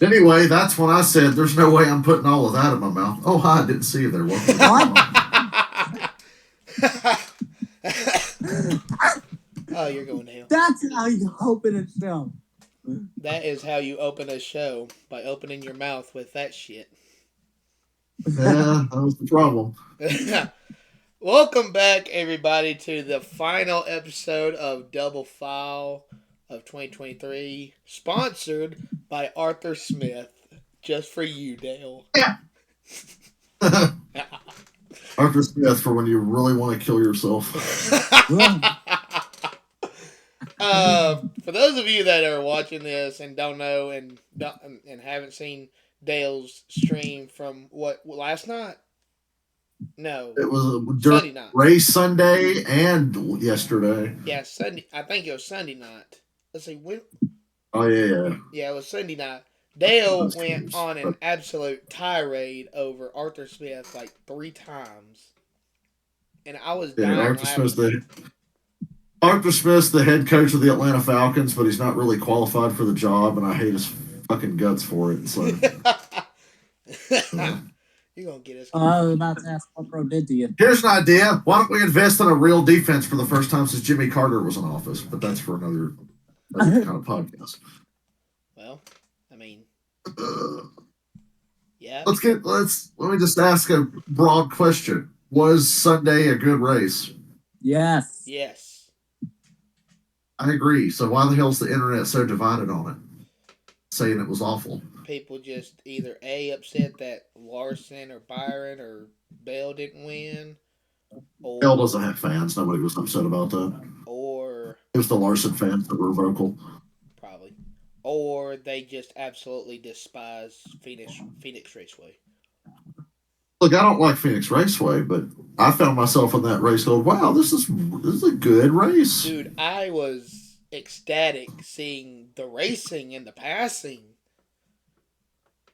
Anyway, that's when I said, "There's no way I'm putting all of that in my mouth." Oh, hi, I didn't see you there. Welcome to the What? call. Oh, you're going to hell. That's how you open a show. That is how you open a show, by opening your mouth with that shit. Yeah, that was the problem. Welcome back, everybody, to the final episode of Double File of 2023, sponsored by Arthur Smith. Just for you, Dale. Yeah. Arthur Smith for when you really want to kill yourself. For those of you that are watching this and don't know and haven't seen Dale's stream from what last night? No, It was during Sunday night. race Sunday and yesterday. Yeah, Sunday. I think it was Sunday night. Let's see when. Oh yeah. Yeah, it was Sunday night. Dale Those went games. on an absolute tirade over Arthur Smith like 3 times, and I was Yeah, dying Arthur Smith's laughing. the head coach of the Atlanta Falcons, but he's not really qualified for the job, and I hate his fucking guts for it. So You're gonna get us. I was about to ask what Pro did to you. here's an idea: why don't we invest in a real defense for the first time since Jimmy Carter was in office? But that's for another kind of podcast. Well, I mean, Uh, yeah. let me just ask a broad question: was Sunday a good race? Yes. Yes. I agree. So why the hell's the internet so divided on it, saying it was awful? People just either upset that Larson or Byron or Bell didn't win, Hell or doesn't have fans. Nobody was upset about that. or It was the Larson fans that were vocal. probably, or they just absolutely despise Phoenix Raceway. Look, I don't like Phoenix Raceway, but I found myself in that race going, "Wow, this is a good race." Dude, I was ecstatic seeing the racing and the passing.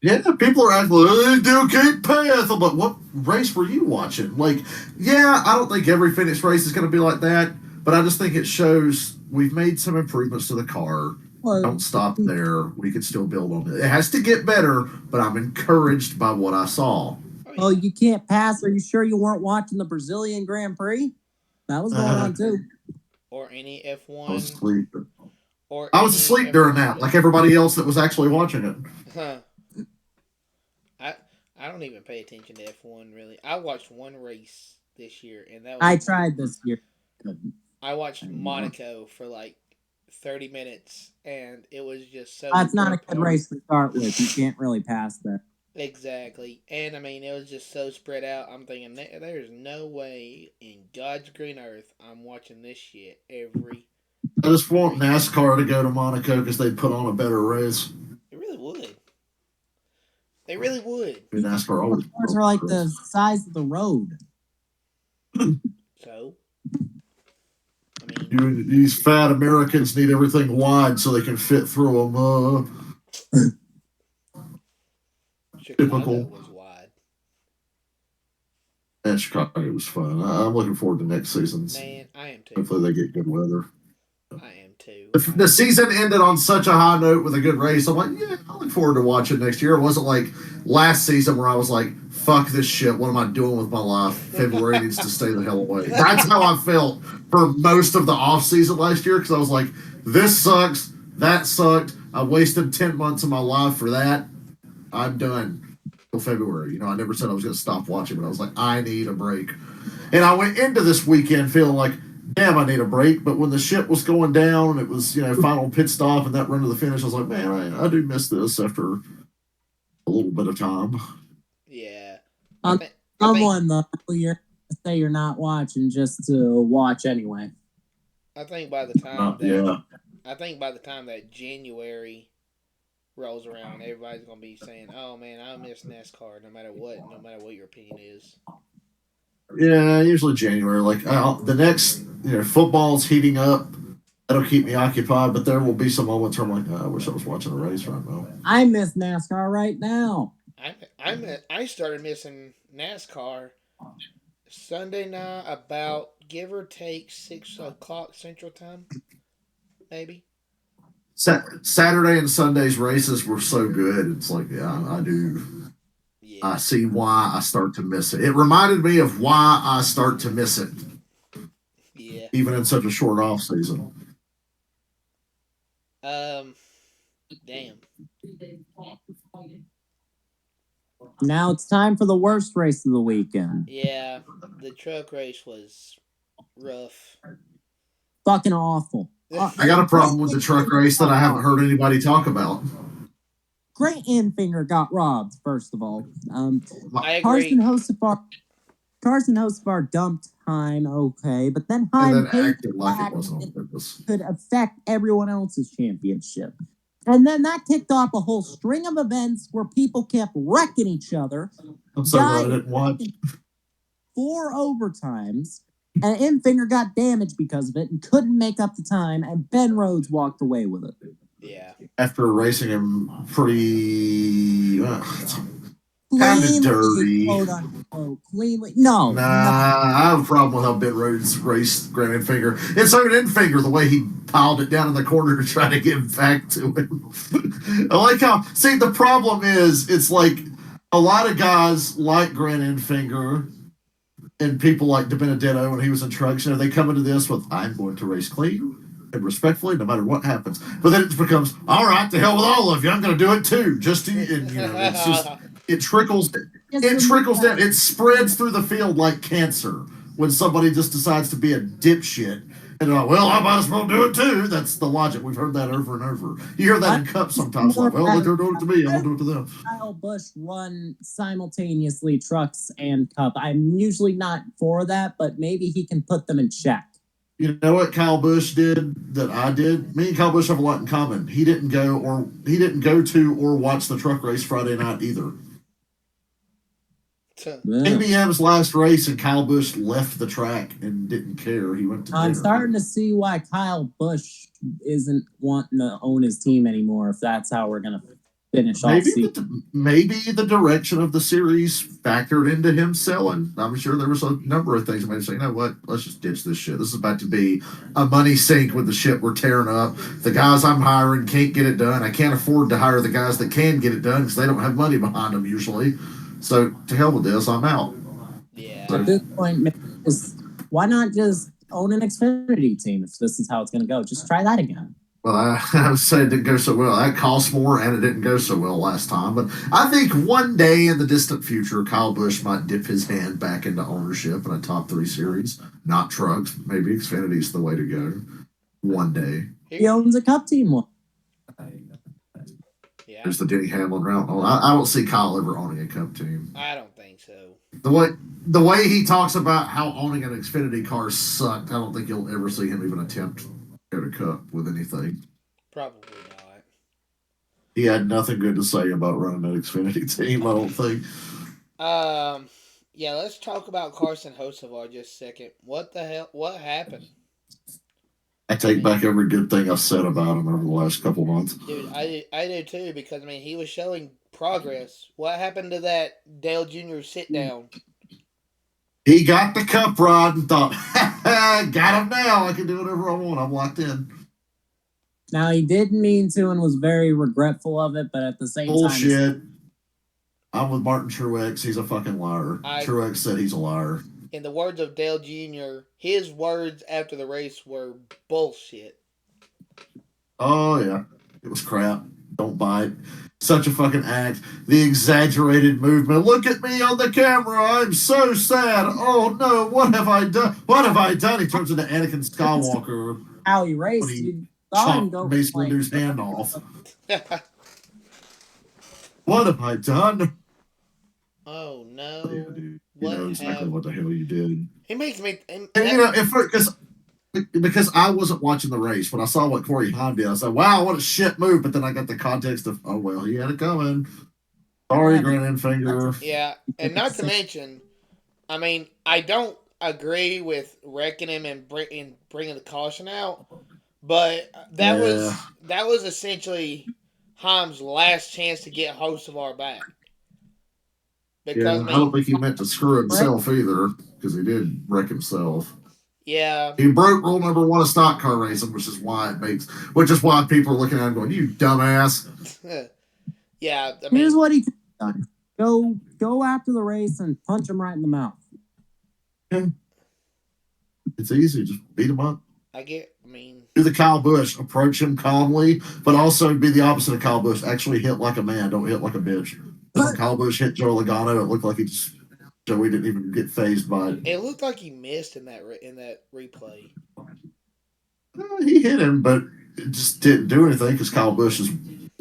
Yeah, people are acting like, "They do Cape Path." I'm like, what race were you watching? Like, yeah, I don't think every Phoenix race is going to be like that, but I just think it shows we've made some improvements to the car. Well, Don't stop there. We can still build on it. It has to get better, but I'm encouraged by what I saw. oh, you can't pass. Are you sure you weren't watching the Brazilian Grand Prix? That was going on too. Or any I was F1. asleep. Or I was any asleep during F1 that, like everybody else that was actually watching it. Huh. I don't even pay attention to F1 really. I watched one race this year, and that was I tried this year. I watched Monaco for like 30 minutes, and it was just so. That's not a good race to start with. You can't really pass that. Exactly, and I mean it was just so spread out. I'm thinking there's no way in God's green earth I'm watching this shit every. I just want NASCAR to go to Monaco because they'd put on a better race. It really would. They really would. I mean, NASCAR always. Cars are like the size of the road. So, I mean, These fat Americans need everything wide so they can fit through them. Chicago Typical. was wide. And Chicago was fun. I'm looking forward to next season's. Man, I am too. Hopefully they get good weather. I am too. The season ended on such a high note with a good race. I'm like, yeah, I look forward to watching next year. It wasn't like last season where I was like, fuck this shit. What am I doing with my life? February needs to stay the hell away. That's how I felt for most of the off season last year because I was like, this sucks. That sucked. I wasted 10 months of my life for that. I'm done till February. You know, I never said I was going to stop watching, but I was like, I need a break. And I went into this weekend feeling like, damn, I need a break. But when the shit was going down and it was, final pit stop and that run to the finish, I was like, man, I do miss this after a little bit of time. Yeah. Someone though, you're say you're not watching just to watch anyway. I think by the time I think by the time that January rolls around, everybody's gonna be saying, "Oh man, I miss NASCAR." No matter what your opinion is. Yeah, usually January. Like the next, football's heating up. That'll keep me occupied. But there will be some moments where I'm like, I wish I was watching a race right now. I miss NASCAR right now. I started missing NASCAR Sunday night about give or take 6 o'clock Central Time, maybe. Saturday and Sunday's races were so good. It's like, yeah, I do. Yeah. I see why I start to miss it. It reminded me of why I start to miss it, Yeah. even in such a short off season. Damn. Now it's time for the worst race of the weekend. Yeah. The truck race was rough. Fucking awful. I got a problem with the truck race that I haven't heard anybody talk about. Great Infinger got robbed, first of all. I agree. Carson Hosefar dumped Heim, okay, but then And Heim then paid acted like back it wasn't on purpose. could affect everyone else's championship. And then that kicked off a whole string of events where people kept wrecking each other. I'm so glad I didn't watch. 4 overtimes, and Infinger got damaged because of it and couldn't make up the time, and Ben Rhodes walked away with it. Yeah. After racing him pretty kind of dirty. Quote unquote, cleanly. No. I have a problem with how Ben Rhodes raced Grant Infinger. And so did Infinger, the way he piled it down in the corner to try to get back to him. I like how, see, the problem is, it's like a lot of guys like Grant Infinger and people like DiBenedetto when he was in trucks, they come into this with, I'm going to race clean and respectfully, no matter what happens. But then it becomes, all right, to hell with all of you. I'm going to do it too. Just to, and, it's just, it trickles down. It spreads through the field like cancer when somebody just decides to be a dipshit. And they're like, well, I might as well do it too. That's the logic. We've heard that over and over. You hear that in Cup sometimes. Like, well, they're doing it to me. I'm going to do it to them. Kyle Busch run simultaneously trucks and Cup. I'm usually not for that, but maybe he can put them in check. You know what Kyle Busch did that I did? Me and Kyle Busch have a lot in common. He didn't go to or watch the truck race Friday night either. KBM's last race, and Kyle Busch left the track and didn't care. He went to I'm dinner. starting to see why Kyle Busch isn't wanting to own his team anymore, if that's how we're going to finish off season. Maybe the direction of the series factored into him selling. I'm sure there was a number of things that made him say, you know what, let's just ditch this shit. This is about to be a money sink with the shit we're tearing up. The guys I'm hiring can't get it done. I can't afford to hire the guys that can get it done because they don't have money behind them usually. So to hell with this, I'm out. Yeah. At this point, why not just own an Xfinity team if this is how it's going to go? Just try that again. Well, I would say it didn't go so well. That cost more, and it didn't go so well last time. But I think one day in the distant future, Kyle Busch might dip his hand back into ownership in a top 3 series. Not trucks. Maybe Xfinity's the way to go. One day. He owns a Cup team. Yeah. There's the Denny Hamlin route. I don't see Kyle ever owning a Cup team. I don't think so. The way he talks about how owning an Xfinity car sucked, I don't think you'll ever see him even attempt to go to Cup with anything. Probably not. He had nothing good to say about running an Xfinity team, I don't think. Yeah, let's talk about Carson Hocevar just a second. What the hell? What happened? I take back every good thing I've said about him over the last couple months. Dude, I do too, because he was showing progress. What happened to that Dale Jr. sit down? He got the Cup rod and thought, got him now. I can do whatever I want. I'm locked in. Now, he didn't mean to and was very regretful of it, but at the same time... Bullshit. I'm with Martin Truex. He's a fucking liar. Truex said he's a liar. In the words of Dale Jr., his words after the race were bullshit. Oh, yeah. It was crap. Don't buy it. Such a fucking act. The exaggerated movement. Look at me on the camera. I'm so sad. Oh, no. What have I done? What have I done? He turns into Anakin Skywalker. How he raced. He chopped Mace Windu's hand off. What have I done? Oh, no. Yeah, dude. You know exactly what the hell you did. He makes me... And because I wasn't watching the race, when I saw what Corey Haim did, I said, wow, what a shit move. But then I got the context of, oh, well, he had it coming. Sorry, Grant Infinger. Yeah, and not to mention, I don't agree with wrecking him and bringing the caution out, but that was essentially Haim's last chance to get Hocevar back. Because, I don't think he meant to screw himself either, because he did wreck himself. Yeah. He broke rule number one of stock car racing, which is why people are looking at him going, "You dumbass." Yeah. I Here's mean, what he could have done: go after the race and punch him right in the mouth. Yeah. It's easy, just beat him up. I Do mean, the Kyle Busch, approach him calmly, but also be the opposite of Kyle Busch. Actually hit like a man, don't hit like a bitch. When Kyle Busch hit Joe Logano, it looked like Joey didn't even get phased by it. it looked like he missed in that replay. He hit him, but it just didn't do anything because Kyle Busch is a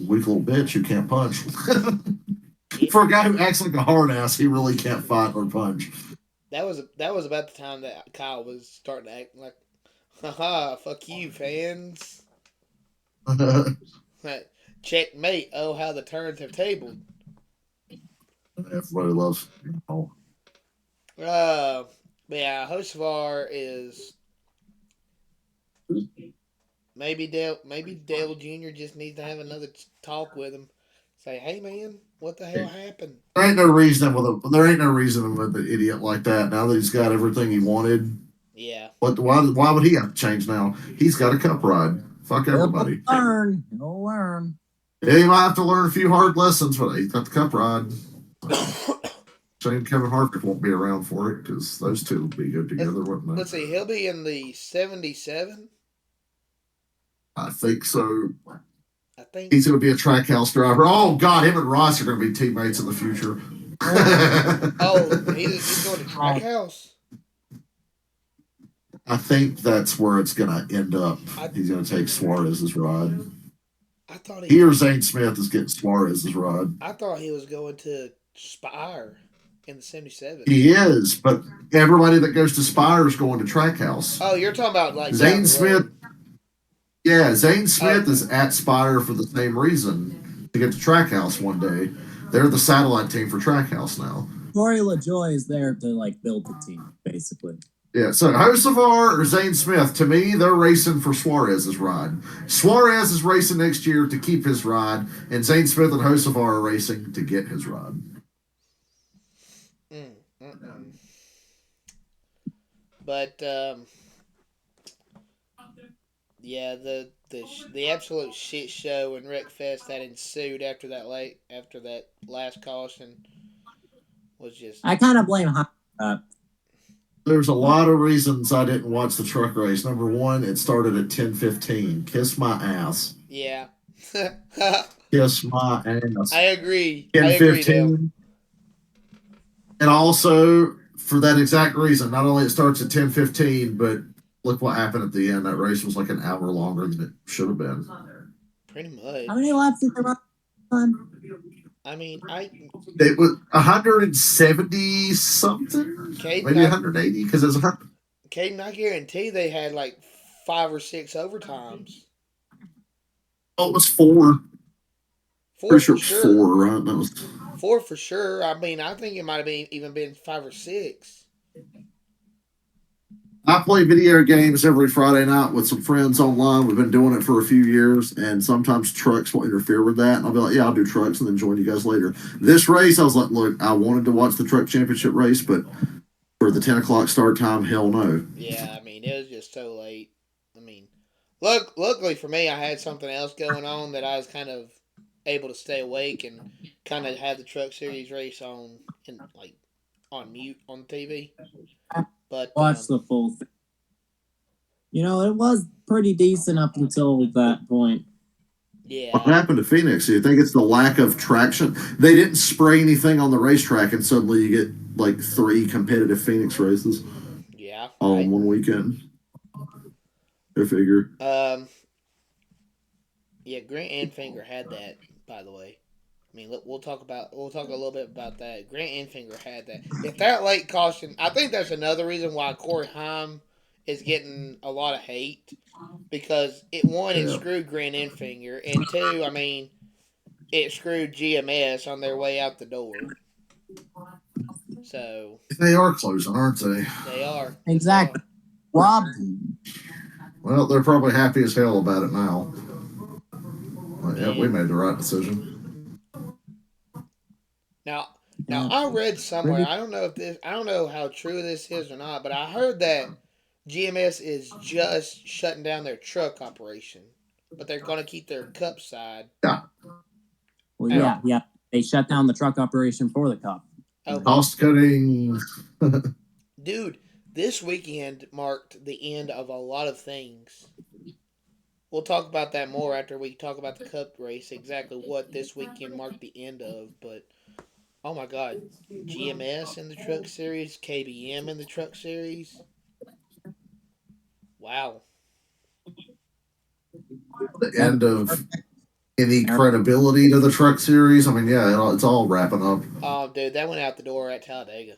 weak little bitch who can't punch. For a guy who acts like a hard ass, he really can't fight or punch. That was about the time that Kyle was starting to act like, haha, fuck you, fans. Checkmate. Oh, how the turns have tabled. Everybody loves. But yeah, Hocevar is maybe Dale Jr. just needs to have another talk with him. Say, hey man, what the hell happened? There ain't no reason with an idiot like that. Now that he's got everything he wanted, Yeah. why would he have to change now? He's got a cup ride. Fuck everybody. He'll learn. Yeah, he might have to learn a few hard lessons, but he's got the cup ride. Shane Kevin Harvick won't be around for it because those two will be good together, wouldn't they? Let's see, he'll be in the 77. I think so. I think He's going to be a track house driver. Oh God, him and Ross are going to be teammates in the future. He's going to track house. I think that's where it's going to end up. He's going to take Suarez's ride. I thought he or Zane Smith is getting Suarez's ride. I thought he was going to Spire in the 77. He is, but everybody that goes to Spire is going to Trackhouse. Oh, you're talking about like Zane Smith. Yeah, Zane Smith is at Spire for the same reason, to get to Trackhouse one day. They're the satellite team for Trackhouse now. Corey LaJoy is there to like build the team, basically. Yeah, so Hocevar or Zane Smith, to me, they're racing for Suarez's ride. Suarez is racing next year to keep his ride, and Zane Smith and Hocevar are racing to get his ride. But yeah, the absolute shit show and wreckfest that ensued after that last caution was just. I kind of blame There's a lot of reasons I didn't watch the truck race. Number one, it started at 10:15. Kiss my ass. Yeah. Kiss my ass. I agree. 10:15. And also, for that exact reason, not only it starts at 10:15, but look what happened at the end. That race was like an hour longer than it should have been. Pretty much. How many laps did they run? I mean, it was 170 something, maybe 180, because it was 100. Caden, I guarantee they had like 5 or 6 overtimes. Oh, it was 4. Pretty sure it was 4, right? That was 4 for sure. I mean, I think it might have even been 5 or 6. I play video games every Friday night with some friends online. We've been doing it for a few years, and sometimes trucks will interfere with that. And I'll be like, yeah, I'll do trucks and then join you guys later. This race, I was like, look, I wanted to watch the truck championship race, but for the 10 o'clock start time, hell no. Yeah, I mean, it was just so late. I mean, luckily for me, I had something else going on that I was kind of able to stay awake and kind of have the truck series race on mute on TV. But watch the full thing. You know, it was pretty decent up until that point. Yeah. What happened to Phoenix? Do you think it's the lack of traction? They didn't spray anything on the racetrack, and suddenly you get like 3 competitive Phoenix races. Yeah. All in one weekend. I figure. Yeah, Grant Enfinger had that, by the way. I mean, look, we'll talk a little bit about that. Grant Enfinger had that. If that late caution, I think that's another reason why Corey Heim is getting a lot of hate, because it screwed Grant Enfinger, and 2, I mean, it screwed GMS on their way out the door. So they are closing, aren't they? They are. Exactly. Rob. Well, they're probably happy as hell about it now. Yeah, we made the right decision. Now I read somewhere. I don't know how true this is or not, but I heard that GMS is just shutting down their truck operation, but they're going to keep their cup side. Yeah. Well, Yeah. yeah. They shut down the truck operation for the cup. Okay. Cost cutting. Dude, this weekend marked the end of a lot of things. We'll talk about that more after we talk about the cup race, exactly what this weekend marked the end of. But, oh my God, GMS in the truck series, KBM in the truck series. Wow. The end of any credibility to the truck series. I mean, yeah, it's all wrapping up. Oh, dude, that went out the door at Talladega.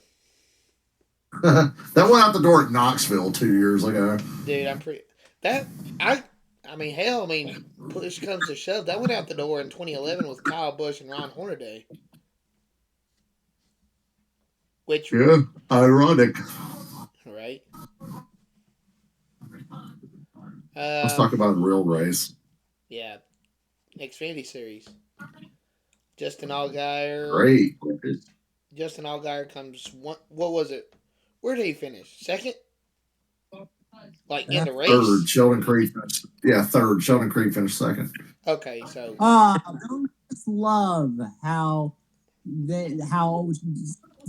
That went out the door at Knoxville 2 years ago. Dude, I'm pretty. That. I mean, hell, I mean, push comes to shove. That went out the door in 2011 with Kyle Busch and Ron Hornaday. Which. Yeah, ironic. Right? Let's talk about a real race. Yeah. Xfinity Series. Justin Allgaier. Great. Justin Allgaier comes one. What was it? Where did he finish? Second? Like in the race? Third. Sheldon Creed finished. Yeah, third. Sheldon Creed finished second. Okay, so. Don't just love how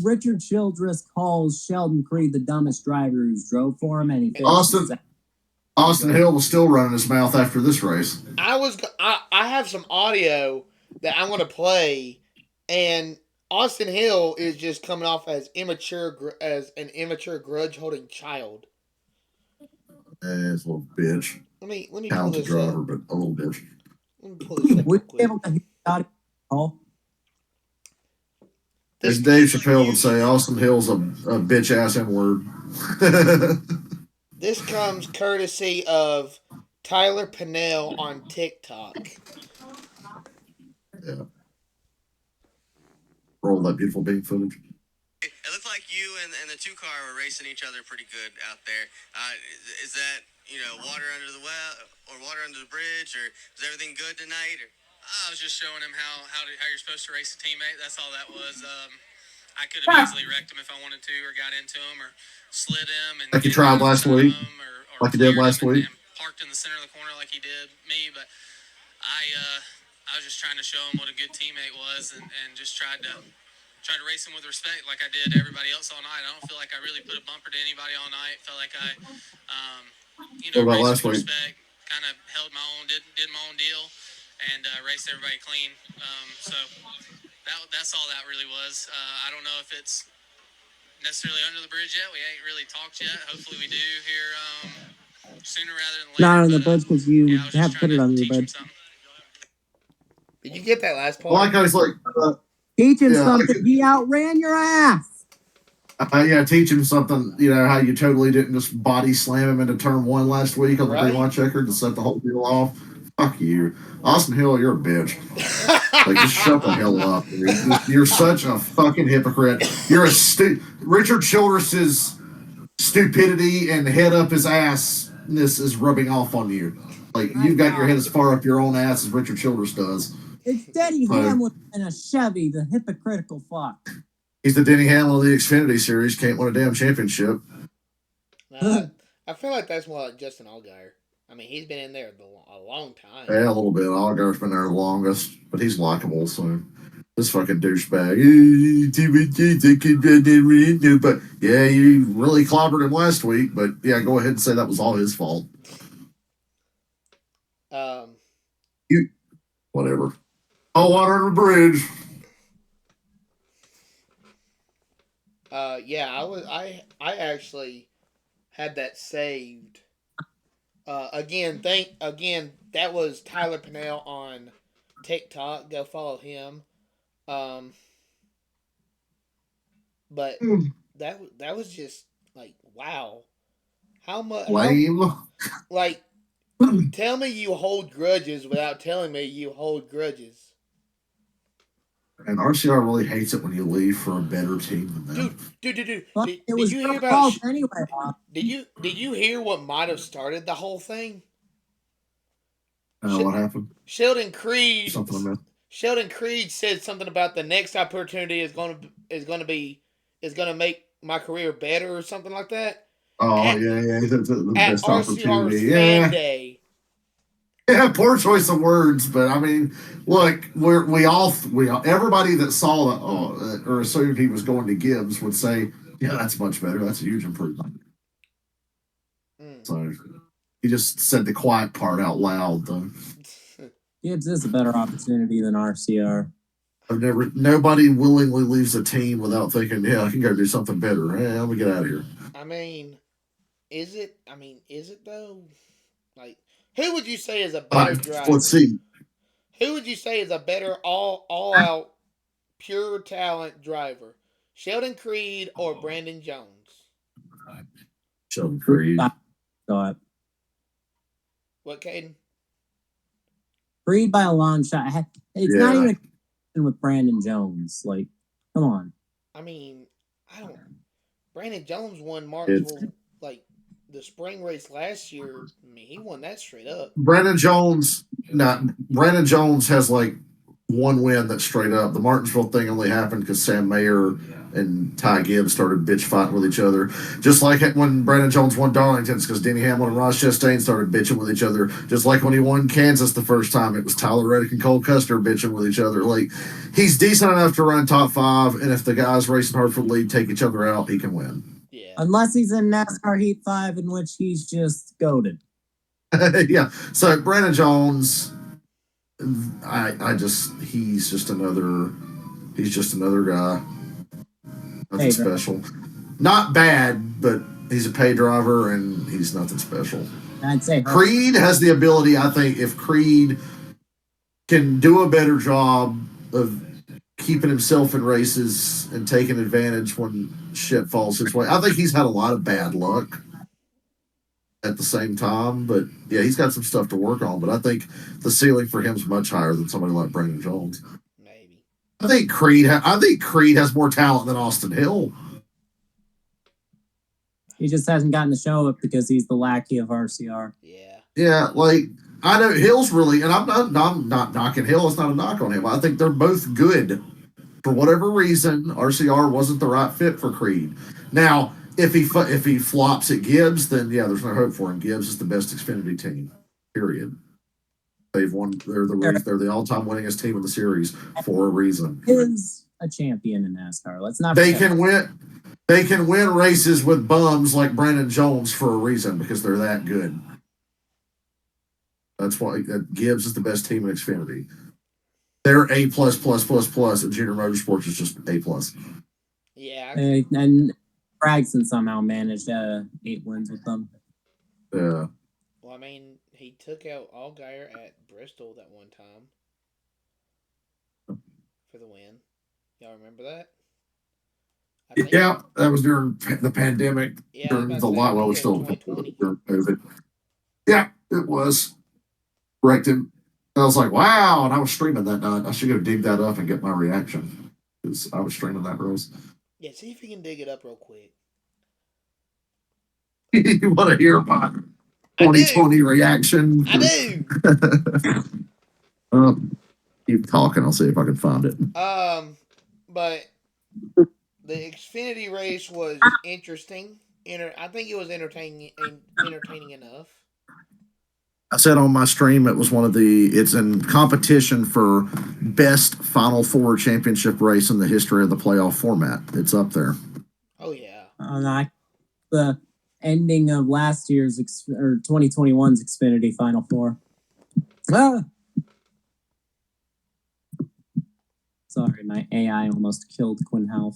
Richard Childress calls Sheldon Creed the dumbest driver who's drove for him, and he Austin Hill was still running his mouth after this race. I have some audio that I'm going to play, and Austin Hill is just coming off as an immature grudge holding child. Ass little bitch. Let me pull Talented this driver, up. but a little bitch. Let me pull this up real Would you be quick. able to hear the audio? As Dave Chappelle would say, Austin Hill's a bitch ass N word. This comes courtesy of Tyler Pinnell on TikTok. Yeah. Roll that beautiful bean footage. It looked like you and the two car were racing each other pretty good out there. Is that water under the well or water under the bridge, or is everything good tonight? Or? I was just showing him how you're supposed to race a teammate. That's all that was. I could have easily wrecked him if I wanted to, or got into him, or slid him and like you tried last week, or like you did last week, and parked in the center of the corner like he did me. But I was just trying to show him what a good teammate was, and just tried to race him with respect, like I did everybody else all night. I don't feel like I really put a bumper to anybody all night. Felt like I, raced with respect, kind of held my own, did my own deal, and raced everybody clean. So that's all that really was. I don't know if it's necessarily under the bridge yet. We ain't really talked yet. Hopefully we do here sooner rather than later. Not on the bridge because you have put it under the bridge. Did you get that last part? Well, like I was like, teach him something. He outran your ass. Yeah, teach him something. You know how you totally didn't just body slam him into turn one last week on the green line checker to set the whole deal off. Fuck you, Austin Hill. You're a bitch. Like, just shut the hell up, dude. You're such a fucking hypocrite. You're Richard Childress's stupidity and head up his assness is rubbing off on you. Like, you've got your head as far up your own ass as Richard Childress does. It's Denny Hamlin in a Chevy, the hypocritical fuck. He's the Denny Hamlin of the Xfinity Series. Can't win a damn championship. I feel like that's more like Justin Allgaier. I mean, he's been in there a long time. Yeah, a little bit. Allgaier's been there the longest, but he's likable, so this fucking douchebag. But yeah, you really clobbered him last week, but yeah, go ahead and say that was all his fault. Whatever. Oh, water under the bridge. Yeah, I actually had that saved. Again, that was Tyler Pinnell on TikTok. Go follow him. But that was just like, wow. How much lame? Like, tell me you hold grudges without telling me you hold grudges. And RCR really hates it when you leave for a better team than them. Dude. Did you hear about anyway? Did you hear what might have started the whole thing? What happened? Sheldon Creed. Something about Sheldon Creed said something about the next opportunity is going to make my career better or something like that. Oh At- yeah, the at best RCR's opportunity. fan Yeah, day. yeah, poor choice of words, but I mean, look, we all everybody that saw or assumed he was going to Gibbs would say, yeah, that's much better. That's a huge improvement. Mm. So he just said the quiet part out loud, though. Gibbs is a better opportunity than RCR. Nobody willingly leaves a team without thinking, yeah, I can go do something better. Yeah, let me get out of here. I mean, is it? Is it though? Like, who would you say is a better driver? Let's see. Who would you say is a better all out pure talent driver? Sheldon Creed or Brandon Jones? Sheldon Creed. Thought What, Caden? Creed by a long shot. It's not Yeah. even a question with Brandon Jones. Like, come on. I don't. Brandon Jones won Martinsville like the spring race last year. He won that straight up. Brandon Jones has like one win that's straight up. The Martinsville thing only happened because Sam Mayer and Ty Gibbs started bitch fighting with each other. Just like when Brandon Jones won Darlington's because Denny Hamlin and Ross Chastain started bitching with each other. Just like when he won Kansas the first time, it was Tyler Reddick and Cole Custer bitching with each other. Like, he's decent enough to run top 5, and if the guys racing hard for the lead take each other out, he can win. Yeah. Unless he's in NASCAR Heat 5, in which he's just goaded. Yeah. So Brandon Jones, he's just another guy. Nothing special. Not bad, but he's a pay driver and he's nothing special. I'd say Creed has the ability, I think, if Creed can do a better job of keeping himself in races and taking advantage when shit falls his way. I think he's had a lot of bad luck at the same time, but yeah, he's got some stuff to work on. But I think the ceiling for him is much higher than somebody like Brandon Jones. Maybe. I think Creed has more talent than Austin Hill. he just hasn't gotten the show up because he's the lackey of RCR. Yeah. Yeah, like I know Hill's really, and I'm not knocking Hill. It's not a knock on him. I think they're both good. For whatever reason, RCR wasn't the right fit for Creed. Now, if he flops at Gibbs, then yeah, there's no hope for him. Gibbs is the best Xfinity team. Period. They've won. They're the all-time winningest team in the series for a reason. Is a champion in NASCAR. Let's not. They can win. They can win races with bums like Brandon Jones for a reason because they're that good. That's why Gibbs is the best team in Xfinity. They're A++++, and Junior Motorsports is just A+. Yeah. And Bragson somehow managed 8 wins with them. Yeah. Well, he took out Allgaier at Bristol that one time for the win. Y'all remember that? Yeah, that was during the pandemic. Yeah, during the lot. Well, it's still during COVID. Yeah, it was. Correct him. I was like, wow, and I was streaming that night. I should go dig that up and get my reaction because I was streaming that race. Yeah, see if you can dig it up real quick. You want to hear my 2020 reaction? I do. Keep talking. I'll see if I can find it. But the Xfinity race was interesting. I think it was entertaining enough. I said on my stream it's in competition for best Final Four championship race in the history of the playoff format. It's up there. Oh yeah. The ending of last year's 2021's Xfinity Final Four. Sorry, my AI almost killed Quinn Half.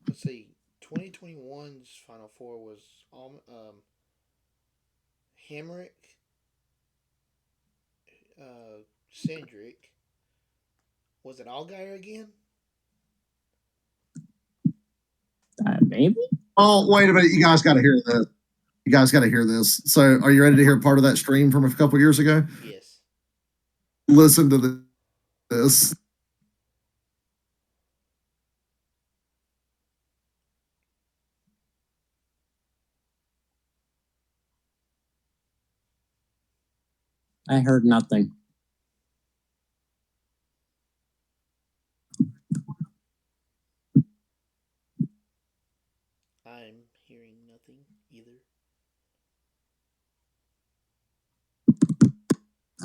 Let's see. 2021's Final Four was Hemrick, Cindric. Was it Allgaier again? Maybe. Oh, wait a minute. You guys got to hear this. So, are you ready to hear part of that stream from a couple years ago? Yes. Listen to this. I heard nothing.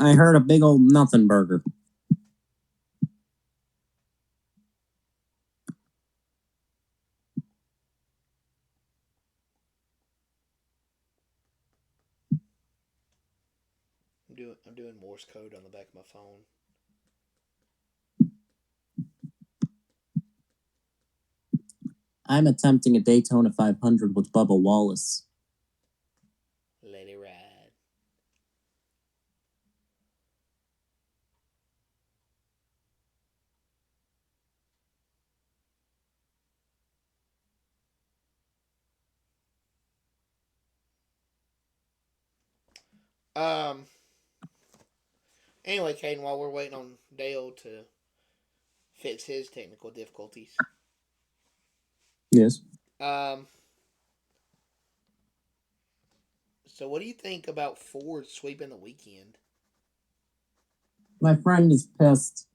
I heard a big old nothing burger. I'm doing Morse code on the back of my phone. I'm attempting a Daytona 500 with Bubba Wallace. Let it ride. Um. Anyway, Caden, while we're waiting on Dale to fix his technical difficulties, Yes. um. So, what do you think about Ford sweeping the weekend? My friend is pissed.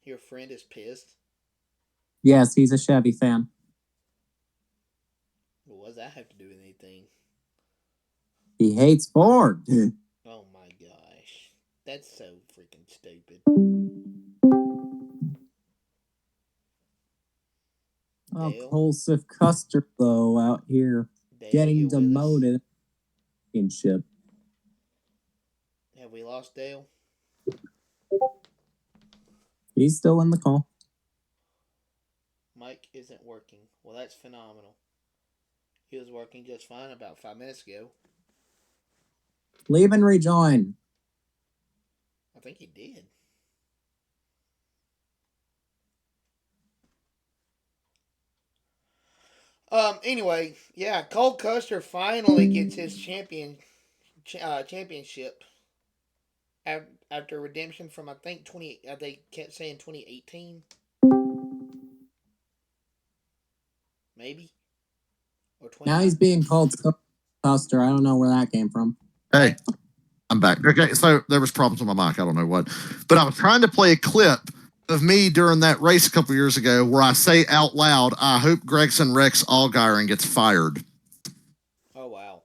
Your friend is pissed. Yes, he's a Chevy fan. What does that have to do with anything? He hates Ford. Oh my gosh, that's so freaking stupid. Oh, Dale, Colsif Custer, though, out here Dale, getting you with us? demoted. Championship. Have we lost Dale? He's still in the call. Mike isn't working. Well, that's phenomenal. He was working just fine about 5 minutes ago. Leave and rejoin. I think he did. Anyway, yeah, Cole Custer finally gets his championship after redemption from I think 20. They kept saying 2018, maybe, or 20. Now he's being called Custer. I don't know where that came from. Hey, I'm back. Okay, so there was problems with my mic. I don't know what, but I was trying to play a clip of me during that race a couple years ago where I say out loud, "I hope Gregson wrecks Allgaier and gets fired." Oh wow.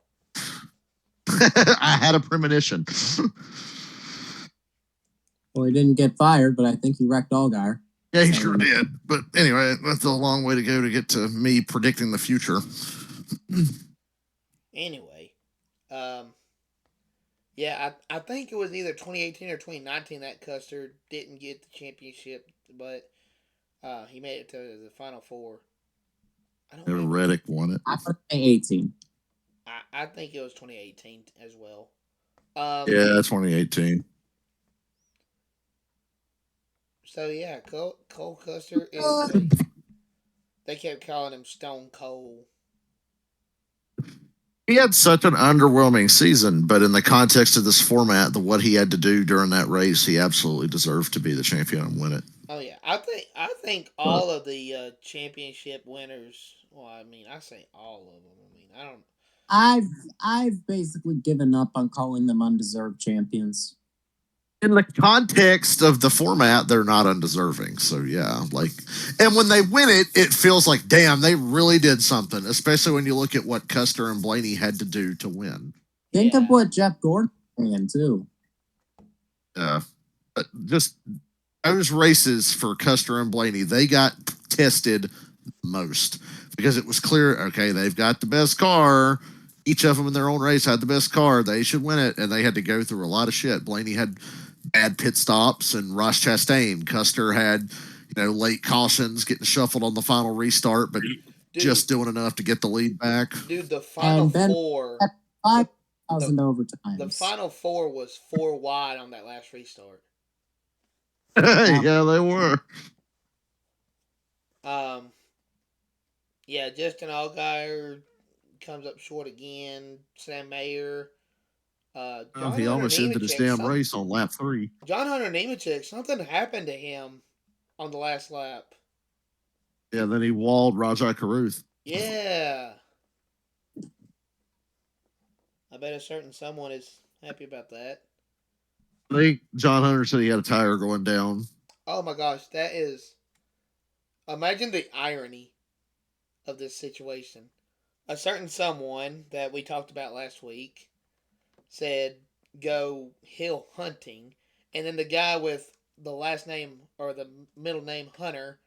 I had a premonition. Well, he didn't get fired, but I think he wrecked Allgaier. Yeah, he sure did. But anyway, that's a long way to go to get to me predicting the future. Anyway, yeah, I think it was either 2018 or 2019 that Custer didn't get the championship, but he made it to the final four. I don't remember. Reddick won it. I would say 18. I think it was 2018 as well. Yeah, 2018. So yeah, Cole Custer is they kept calling him Stone Cold. He had such an underwhelming season, but in the context of this format, what he had to do during that race, he absolutely deserved to be the champion and win it. Oh yeah, I think all of the championship winners. Well, I mean, I say all of them. I mean, I don't. I've basically given up on calling them undeserved champions. In the context of the format, they're not undeserving. So yeah, and when they win it, it feels like, damn, they really did something. Especially when you look at what Custer and Blaney had to do to win. Think of what Jeff Gordon ran too. Just those races for Custer and Blaney, they got tested most because it was clear. Okay, they've got the best car. Each of them in their own race had the best car. They should win it, and they had to go through a lot of shit. Blaney had bad pit stops, and Ross Chastain. Custer had, late cautions, getting shuffled on the final restart, but just doing enough to get the lead back. Dude, the final four, 5,000 overtimes. The final four was 4 wide on that last restart. Yeah, they were. Yeah, Justin Allgaier comes up short again. Sam Mayer. He almost ended his damn race on lap 3. John Hunter Nemechek, something happened to him on the last lap. Yeah, then he walled Rajai Caruth. Yeah. I bet a certain someone is happy about that. I think John Hunter said he had a tire going down. Oh my gosh, that is. Imagine the irony of this situation. A certain someone that we talked about last week said go hill hunting, and then the guy with the last name or the middle name Hunter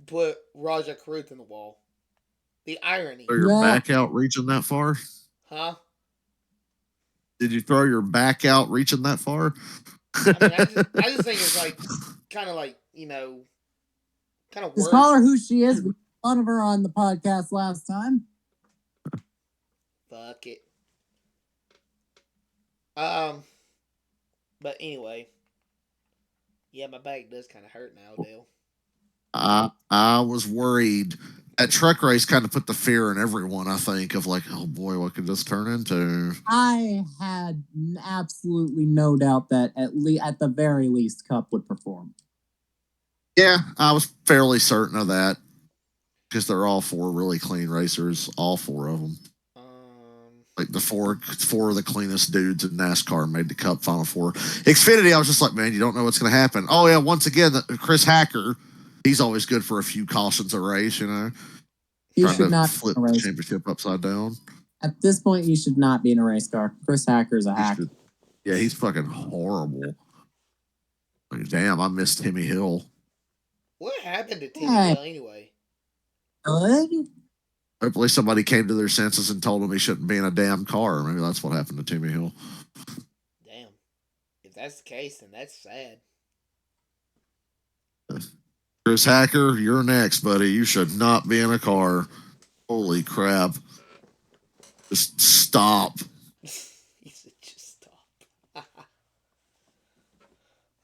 put Raja Karuth in the wall. The irony, Throw your Yeah. back out reaching that far? huh? Did you throw your back out reaching that far? I mean, I just think it's like kind of like kind of Just word. call her who she is. We made fun of her on the podcast last time. Fuck it. But anyway, yeah, my back does kind of hurt now, Dale. I was worried. That truck race kind of put the fear in everyone, I think, of like, oh boy, what could this turn into? I had absolutely no doubt that at the very least, Cup would perform. Yeah, I was fairly certain of that because they're all four really clean racers, all four of them. Like the four of the cleanest dudes in NASCAR made the Cup Final Four. Xfinity, I was just like, man, you don't know what's going to happen. Oh yeah, once again, Chris Hacker, he's always good for a few cautions a race, He trying should to not flip be in a the race. championship upside down. At this point, he should not be in a race car. Chris Hacker's a hack. Yeah, he's fucking horrible. Like, damn, I missed Timmy Hill. What happened to Timmy Hey. Hill anyway? Good. Hopefully somebody came to their senses and told him he shouldn't be in a damn car. Maybe that's what happened to Timmy Hill. Damn. If that's the case, then that's sad. Chris Hacker, you're next, buddy. You should not be in a car. Holy crap. Just stop. He said, just stop.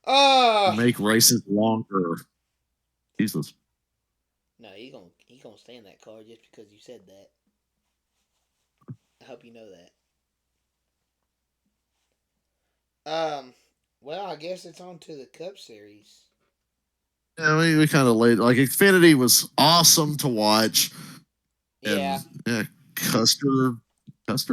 Oh. Make races longer. Jesus. No, he gonna stay in that car just because you said that. I hope you know that. Well, I guess it's on to the Cup Series. Yeah, we kind of laid like Xfinity was awesome to watch. Yeah. And, Custer,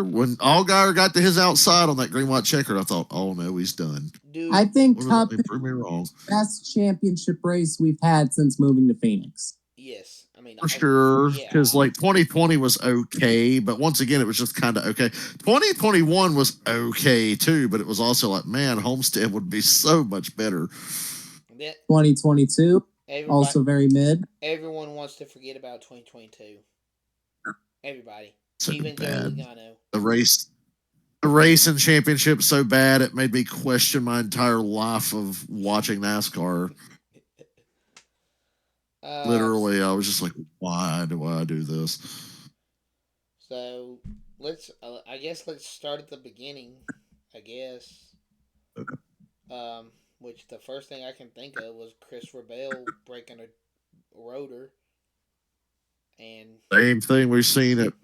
when Allgaier got to his outside on that green white checkered, I thought, oh no, he's done. Dude, I think Cup is prove me wrong. the best championship race we've had since moving to Phoenix. yes. I mean, For sure, yeah. because like 2020 was okay, but once again, it was just kind of okay. 2021 was okay too, but it was also like, man, Homestead would be so much better. 2022, also very mid. Everyone wants to forget about 2022. Everybody, So even Joe bad. Logano. The race and championship so bad it made me question my entire life of watching NASCAR. Literally, I was just like, why do I do this? So let's start at the beginning. I guess. Okay. Which the first thing I can think of was Christopher Bell breaking a rotor. And same thing we've seen at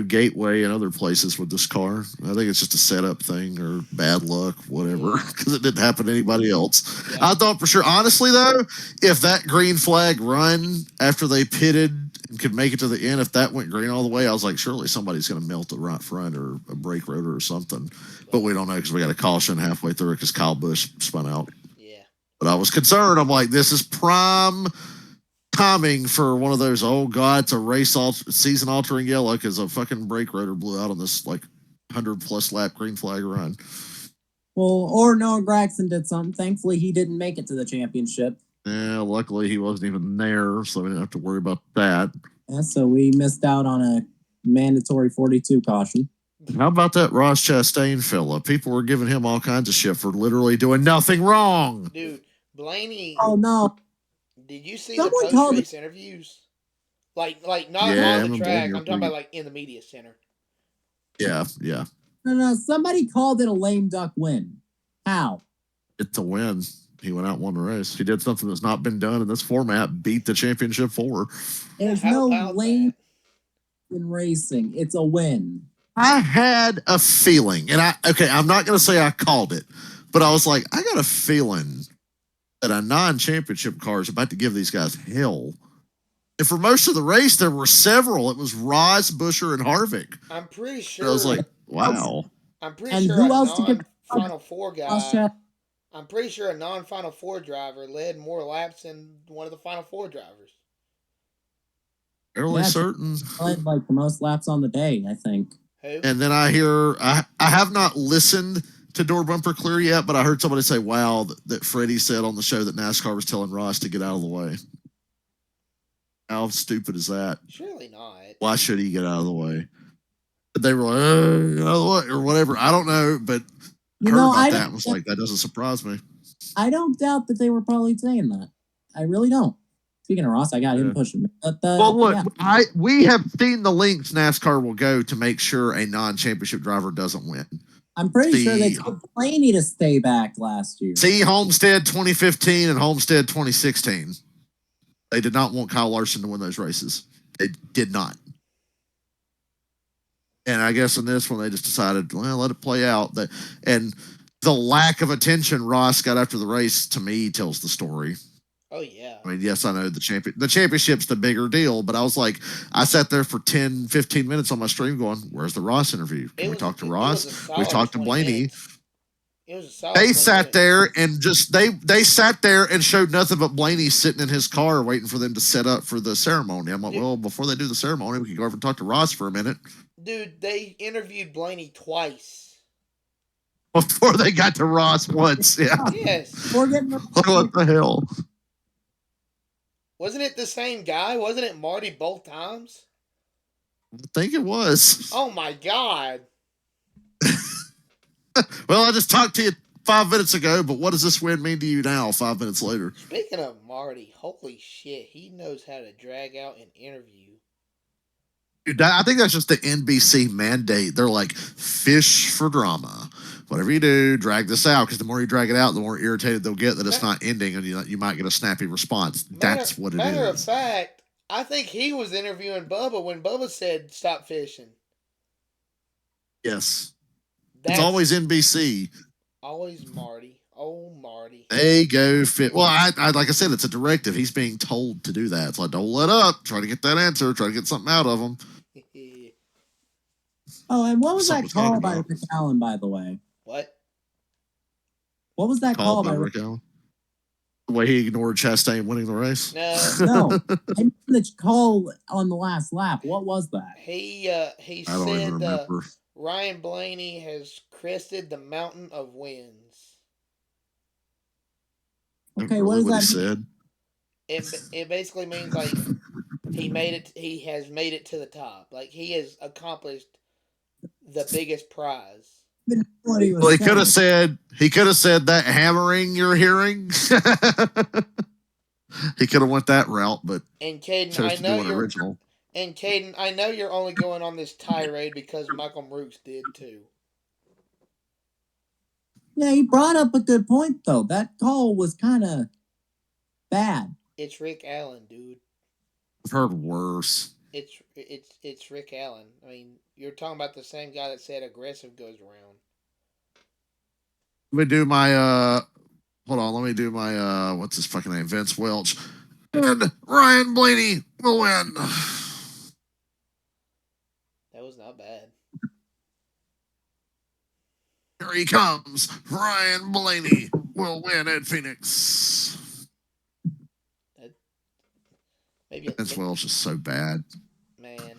Gateway and other places with this car. I think it's just a setup thing or bad luck, whatever, because it didn't happen to anybody else. Yeah. I thought for sure, honestly though, if that green flag run after they pitted and could make it to the end, if that went green all the way, I was like, surely somebody's going to melt the right front or a brake rotor or something. But we don't know because we got a caution halfway through because Kyle Busch spun out. Yeah. But I was concerned. I'm like, this is prime timing for one of those, oh god, it's a race season altering yellow because a fucking brake rotor blew out on this like 100+ lap green flag run. Well, or Noah Gragson did something. Thankfully, he didn't make it to the championship. Yeah, luckily he wasn't even there, so we didn't have to worry about that. Yeah, so we missed out on a mandatory 42 caution. How about that Ross Chastain fella? People were giving him all kinds of shit for literally doing nothing wrong. Dude, Blaney. Oh no. Did you see the post-race interviews? Like not on the track. I'm talking about like in the media center. Yeah. No. Somebody called it a lame duck win. How? It's a win. He went out and won the race. He did something that's not been done in this format. Beat the championship 4. There's no lame in racing. It's a win. I had a feeling, and I'm not going to say I called it, but I was like, I got a feeling that a non-championship car is about to give these guys hell. And for most of the race, there were several. It was Ross, Buescher, and Harvick. I'm pretty sure. I was like, wow. I'm pretty sure who else to get Final Four guy. I'm pretty sure a non-Final Four driver led more laps than one of the Final Four drivers. Fairly certain. Led like the most laps on the day, I think. Who? And then I have not listened to Door Bumper Clear yet, but I heard somebody say, wow, that Freddie said on the show that NASCAR was telling Ross to get out of the way. How stupid is that? Surely not. Why should he get out of the way? But they were like, get out of the way, or whatever. I don't know, but I heard about that and was like, that doesn't surprise me. I don't doubt that they were probably saying that. I really don't. Speaking of Ross, I got him pushing me. But, well, look, yeah. we have seen the lengths NASCAR will go to make sure a non-championship driver doesn't win. I'm pretty sure they told Blaney to stay back last year. See Homestead 2015 and Homestead 2016. They did not want Kyle Larson to win those races. They did not. And I guess in this one, they just decided, well, let it play out. And the lack of attention Ross got after the race, to me, tells the story. Oh, yeah. I mean, yes, I know the championship's the bigger deal, but I was like, I sat there for 10, 15 minutes on my stream going, where's the Ross interview? Can we talk to Ross? We talked to Blaney. It was a solid. They sat there and just they sat there and showed nothing but Blaney sitting in his car waiting for them to set up for the ceremony. I'm like, well, before they do the ceremony, we can go over and talk to Ross for a minute. Dude, they interviewed Blaney twice. Before they got to Ross once, yeah. Yes. What the hell? Wasn't it the same guy? Wasn't it Marty both times? I think it was. Oh my God. Well, I just talked to you 5 minutes ago, but what does this win mean to you now, 5 minutes later? Speaking of Marty, holy shit, he knows how to drag out an interview. Dude, I think that's just the NBC mandate. They're like, fish for drama. Whatever you do, drag this out, because the more you drag it out, the more irritated they'll get that it's not ending, and you might get a snappy response. That's what it is. Matter of fact, I think he was interviewing Bubba when Bubba said, stop fishing. Yes. It's always NBC. Always Marty. Oh, Marty. They go fit. Well, I like I said, it's a directive. He's being told to do that. It's like, don't let up. Try to get that answer. Try to get something out of him. Oh, and what was that call by Rick Allen, by the way? What? What was that call by Rick Allen? The way he ignored Chastain winning the race? No. I mean the call on the last lap. What was that? He I don't even remember. Ryan Blaney has crested the mountain of wins. Okay, what does that mean? It basically means like he has made it to the top. Like he has accomplished the biggest prize. Well, he could have said that hammering you're hearing. He could have went that route, but and Caden, I know you're only going on this tirade because Michael Marooks did too. Yeah, he brought up a good point though. That call was kind of bad. It's Rick Allen, dude. I've heard worse. It's Rick Allen. I mean, you're talking about the same guy that said aggressive goes around. Let me do my hold on, let me do my what's his fucking name? Vince Welch. And Ryan Blaney will win. That was not bad. Here he comes. Ryan Blaney will win at Phoenix. Vince Welch is so bad. Man.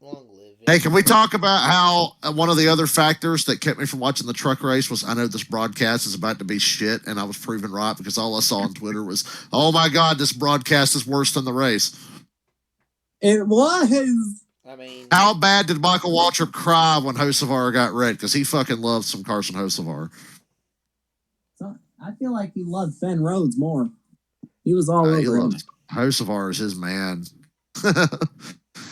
Long live. Hey, can we talk about how one of the other factors that kept me from watching the truck race was I know this broadcast is about to be shit, and I was proven right because all I saw on Twitter was, oh my God, this broadcast is worse than the race. It was. I mean, how bad did Michael Waltrip cry when Hocevar got red? Because he fucking loved some Carson Hocevar. So, I feel like he loved Ben Rhodes more. He was all over him. Hocevar is his man.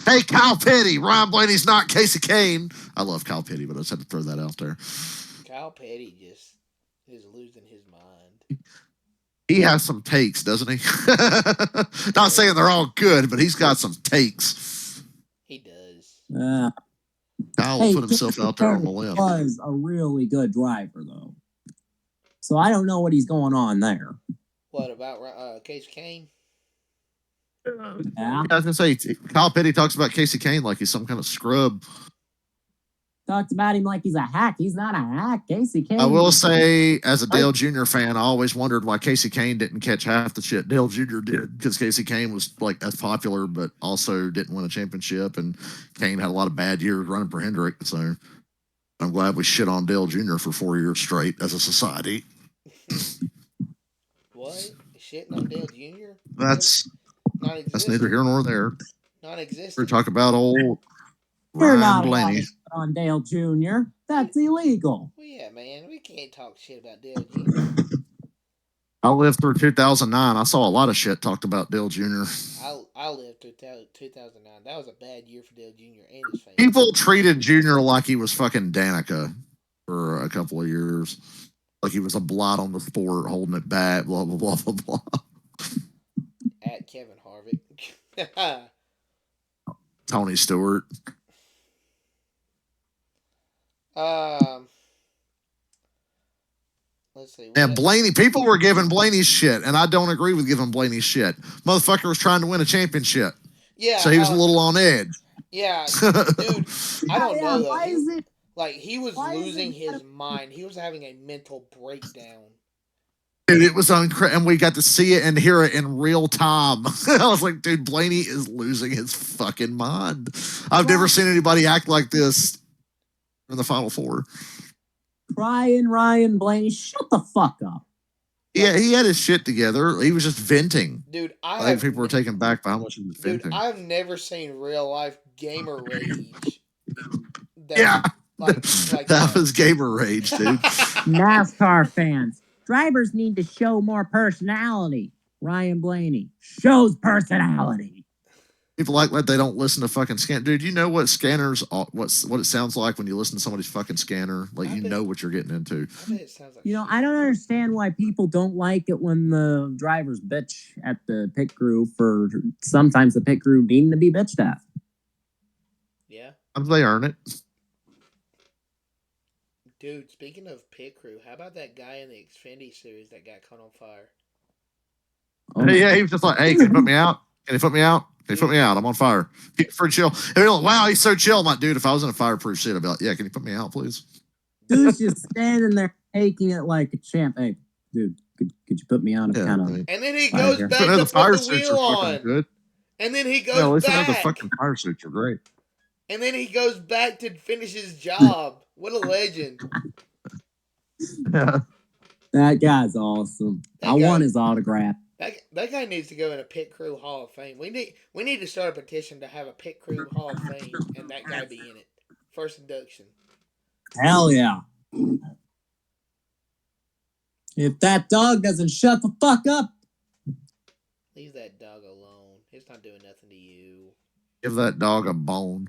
Hey, Kyle Petty. Ryan Blaney's not Casey Kane. I love Kyle Petty, but I just had to throw that out there. Kyle Petty just is losing his mind. He has some takes, doesn't he? Not saying they're all good, but he's got some takes. He does. Kyle will put himself out there on the limb. He was a really good driver, though. So I don't know what he's going on there. What about Casey Kane? Yeah. I was going to say, Kyle Petty talks about Casey Kane like he's some kind of scrub. Talks about him like he's a hack. He's not a hack. Casey Kane. I will say, as a Dale Jr. fan, I always wondered why Casey Kane didn't catch half the shit Dale Jr. did, because Casey Kane was like as popular, but also didn't win a championship, and Kane had a lot of bad years running for Hendrick. So I'm glad we shit on Dale Jr. for 4 years straight as a society. What? Shitting on Dale Jr.? That's neither here nor there. Non-existent. We talk about old You're Ryan not allowed Blaney. to shit on Dale Jr. That's illegal. Well, yeah, man. We can't talk shit about Dale Jr. I lived through 2009. I saw a lot of shit talked about Dale Jr. I lived through 2009. That was a bad year for Dale Jr. and his family. People treated Jr. like he was fucking Danica for a couple of years. Like he was a blot on the sport, holding it back, blah, blah, blah, blah, blah. At Kevin Harvick. Tony Stewart. Let's see. And Blaney, people were giving Blaney shit, and I don't agree with giving Blaney shit. Motherfucker was trying to win a championship. Yeah. So he was a little on edge. Yeah, dude. I don't know though. Why is it? Like he was Why is losing it- his mind. He was having a mental breakdown. Dude, it was and we got to see it and hear it in real time. I was like, dude, Blaney is losing his fucking mind. I've never seen anybody act like this in the Final Four. Ryan Blaney, shut the fuck up. Yeah, he had his shit together. He was just venting. Dude, I think people were taken back by how much he was venting. I've never seen real life gamer rage. Yeah. Like that was gamer rage, dude. NASCAR fans, drivers need to show more personality. Ryan Blaney shows personality. People act like they don't listen to fucking scan. Dude, you know what scanners, what it sounds like when you listen to somebody's fucking scanner? Like, you know what you're getting into. I bet it sounds like I don't understand why people don't like it when the drivers bitch at the pit crew for sometimes the pit crew needing to be bitched at. Yeah. They earn it. Dude, speaking of pit crew, how about that guy in the Xfinity series that got caught on fire? Yeah, he was just like, hey, can you put me out? Can you put me out? Can you put me out? I'm on fire. For chill. And they're like, wow, he's so chill. I'm like, dude, if I was in a fireproof suit, I'd be like, yeah, can you put me out, please? Dude's just standing there taking it like a champ. Hey, dude, could you put me on? And then he goes back the to fire put the suits wheel are fucking on. good. And then he goes Yeah, at least back. the fucking fire suits are great. And then he goes back to finish his job. What a legend. Yeah. That guy's awesome. I want his autograph. That guy needs to go in a pit crew Hall of Fame. We need to start a petition to have a pit crew Hall of Fame and that guy be in it. First induction. Hell yeah. If that dog doesn't shut the fuck up. Leave that dog alone. It's not doing nothing to you. Give that dog a bone.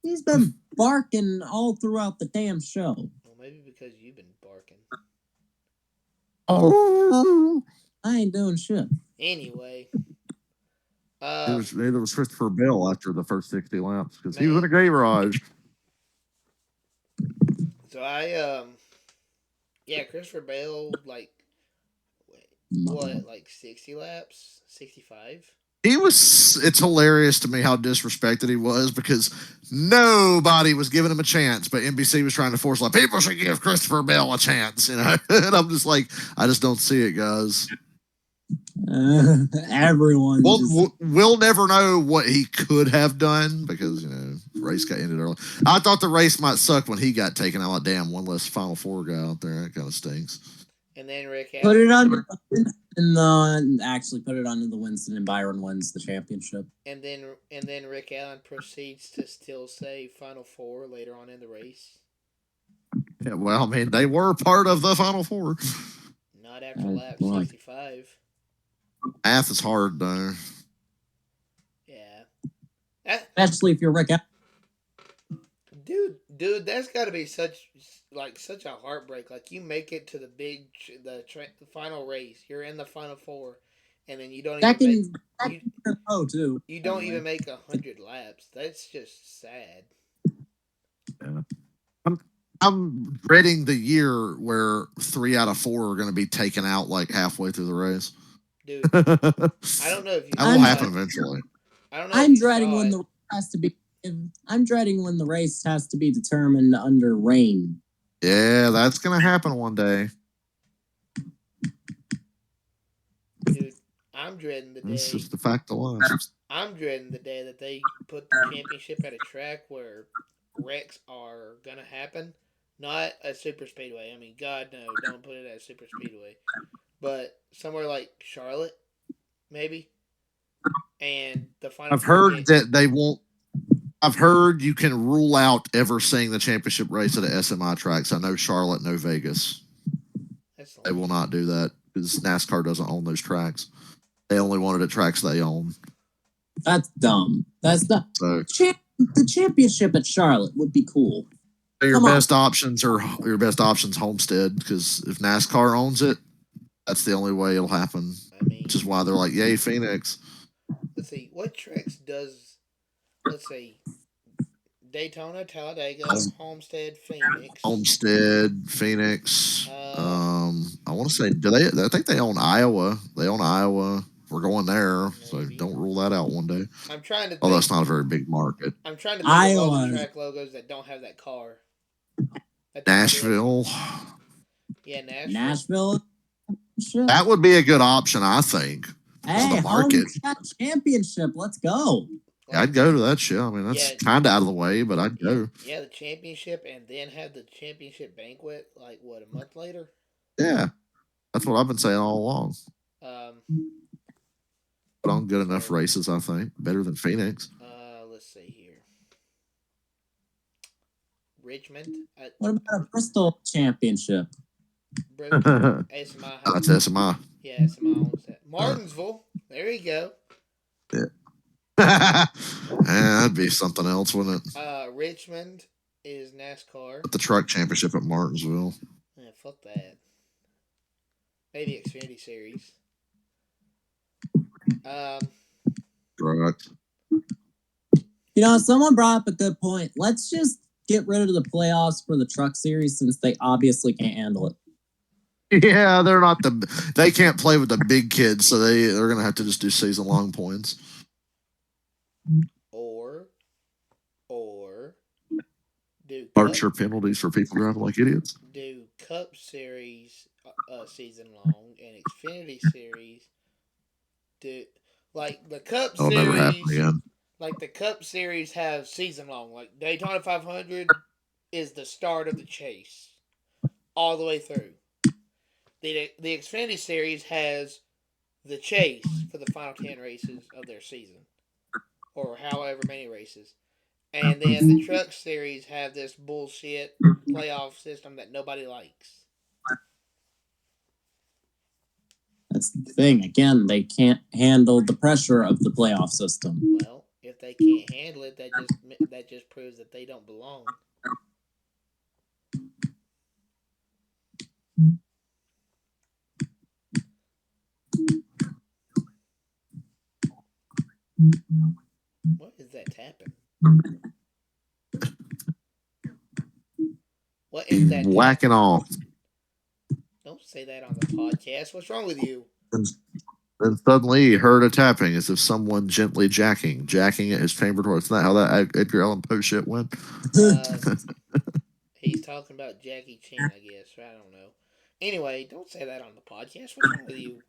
He's been barking all throughout the damn show. Well, maybe because you've been barking. Oh. I ain't doing shit. Anyway. Neither was Christopher Bell after the first 60 laps because he was in a garage. So Christopher Bell, like 60 laps? 65? It's hilarious to me how disrespected he was because nobody was giving him a chance, but NBC was trying to force, like, people should give Christopher Bell a chance, and I'm just like, I just don't see it, guys. Everyone. We'll never know what he could have done because, race got ended early. I thought the race might suck when he got taken out. Like, damn, one less Final Four guy out there. That kind of stinks. And then Rick put it on and actually put it onto the Winston, and Byron wins the championship. And then Rick Allen proceeds to still say Final Four later on in the race. Yeah, well, I mean, they were part of the Final Four. Not after lap 65. Math is hard, though. Yeah. Especially if you're Rick Allen. Dude, that's got to be such a heartbreak. Like, you make it to the final race. You're in the Final Four, and then you don't even make 100 laps. That's just sad. Yeah. I'm dreading the year where 3 out of 4 are going to be taken out like halfway through the race. Dude, I don't know if you. That will happen eventually. I don't know. I'm dreading when the race has to be I'm dreading when the race has to be determined under rain. Yeah, that's gonna happen one day. Dude, I'm dreading the It's day. just the fact of life. I'm dreading the day that they put the championship at a track where wrecks are gonna happen. Not a super speedway. I mean, God no, don't put it at a super speedway. But somewhere like Charlotte, maybe. And the final. I've heard that they won't. I've heard you can rule out ever seeing the championship race at a SMI track. So no Charlotte, no Vegas. They will not do that because NASCAR doesn't own those tracks. They only wanted at tracks they own. That's dumb. That's the So the championship at Charlotte would be cool. your best options are Homestead, because if NASCAR owns it, that's the only way it'll happen. I mean, Which is why they're like, "Yay, Phoenix!" let's see, what tracks does, let's see, Daytona, Talladega, Homestead, Phoenix. Homestead, Phoenix. I want to say, do they? I think they own Iowa. They own Iowa. We're going there, so Maybe. don't rule that out one day. I'm trying to. Although it's not a very big market. I'm trying to think of all the track logos that don't have that car. Nashville. Yeah, Nashville. That would be a good option, I think. Hey, the market. Championship. Let's go. Yeah, I'd go to that shit. I mean, that's kind of out of the way, but I'd go. Yeah, the championship, and then have the championship banquet, like, what, a month later? Yeah. That's what I've been saying all along. But on good enough races, I think. Better than Phoenix. Let's see here. Richmond. What about a Bristol championship? SMI. That's SMI. Yeah, SMI owns that. Martinsville. There you go. Yeah. That'd be something else, wouldn't it? Richmond is NASCAR. The truck championship at Martinsville. Yeah, fuck that. Maybe Xfinity Series. Truck. You know, someone brought up a good point. Let's just get rid of the playoffs for the truck series since they obviously can't handle it. Yeah, they can't play with the big kids, so they're gonna have to just do season long points. Or do Archer penalties for people driving like idiots. Do Cup Series season long and Xfinity Series. Do like the Cup Series. Never happen again. Like the Cup Series have season long. Like Daytona 500 is the start of the chase, all the way through. The Xfinity Series has the chase for the final 10 races of their season, or however many races. And then the Truck Series have this bullshit playoff system that nobody likes. That's the thing. Again, they can't handle the pressure of the playoff system. Well, if they can't handle it, that just proves that they don't belong. What is that tapping? What is that? Whacking off. Don't say that on the podcast. What's wrong with you? Then suddenly he heard a tapping as if someone gently jacking at his chamber door. Isn't that how that Edgar Allan Poe shit went? He's talking about Jackie Chan, I guess. I don't know. Anyway, don't say that on the podcast. What's wrong with you?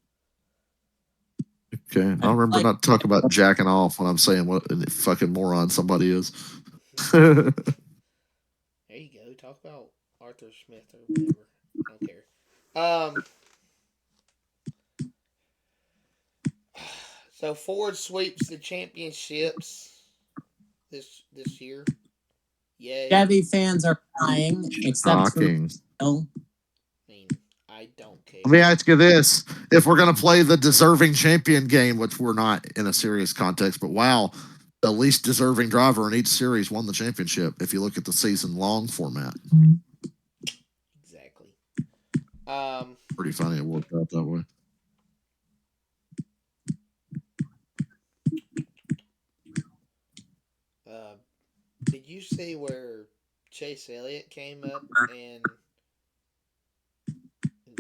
Okay, I'll remember not to talk about jacking off when I'm saying what a fucking moron somebody is. There you go. Talk about Arthur Smith or whatever. I don't care. So Ford sweeps the championships this year. Yay. Chevy fans are crying, except for I mean, I don't care. Let me ask you this. If we're going to play the deserving champion game, which we're not in a serious context, but wow, the least deserving driver in each series won the championship if you look at the season-long format. Exactly. Pretty funny it worked out that way. Did you see where Chase Elliott came up and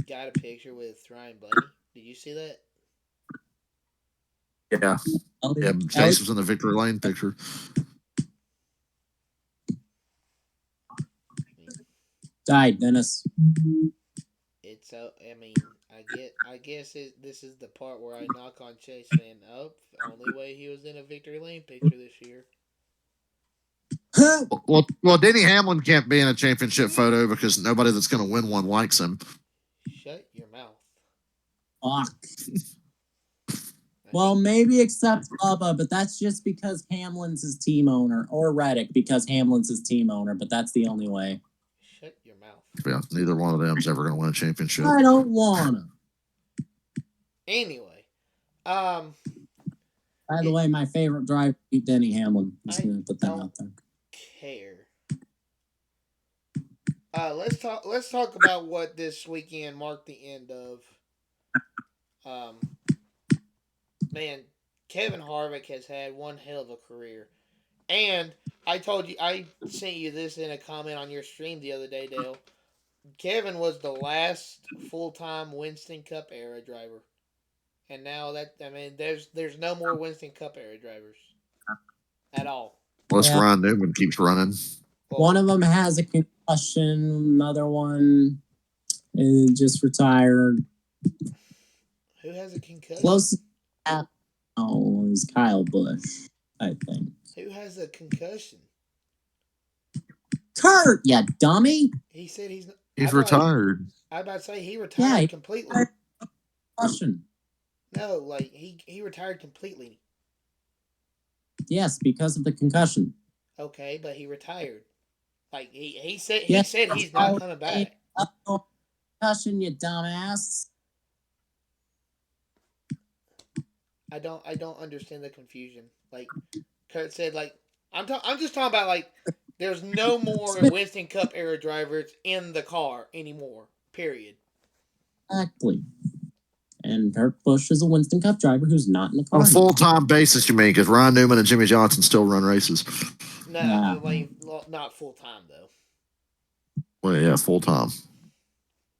got a picture with Ryan Blaney? Did you see that? Yeah. Yeah, Chase was in the Victory Lane picture. Die, Dennis. It's I mean, I guess this is the part where I knock on Chase saying, "Oh, only way he was in a victory lane picture this year." Well, Denny Hamlin can't be in a championship photo because nobody that's going to win one likes him. Shut your mouth. Fuck. Well, maybe except Bubba, but that's just because Hamlin's his team owner, or Reddick because Hamlin's his team owner. But that's the only way. Shut your mouth. Yeah, neither one of them's ever going to win a championship. I don't wanna. Anyway, By the way, my favorite driver beat Denny Hamlin. I'm just gonna put that out there. care. Let's talk about what this weekend marked the end of. Man, Kevin Harvick has had one hell of a career, and I sent you this in a comment on your stream the other day, Dale. Kevin was the last full-time Winston Cup era driver, and now there's no more Winston Cup era drivers at all. Unless Ryan Newman keeps running. One of them has a concussion. Another one is just retired. Who has a concussion? Closest is Kyle Busch, I think. Who has a concussion? Kurt, you dummy. He said he's retired. I about to say he retired completely. Concussion. No, like he retired completely. Yes, because of the concussion. Okay, but he retired. Like he said he's not coming back. Concussion, you dumbass. I don't understand the confusion. Like Kurt said, like I'm just talking about like there's no more Winston Cup era drivers in the car anymore. Period. Exactly. And Kurt Busch is a Winston Cup driver who's not in the car. On a full-time basis, you mean? Because Ryan Newman and Jimmy Johnson still run races. No, not full time though. Well, yeah, full-time.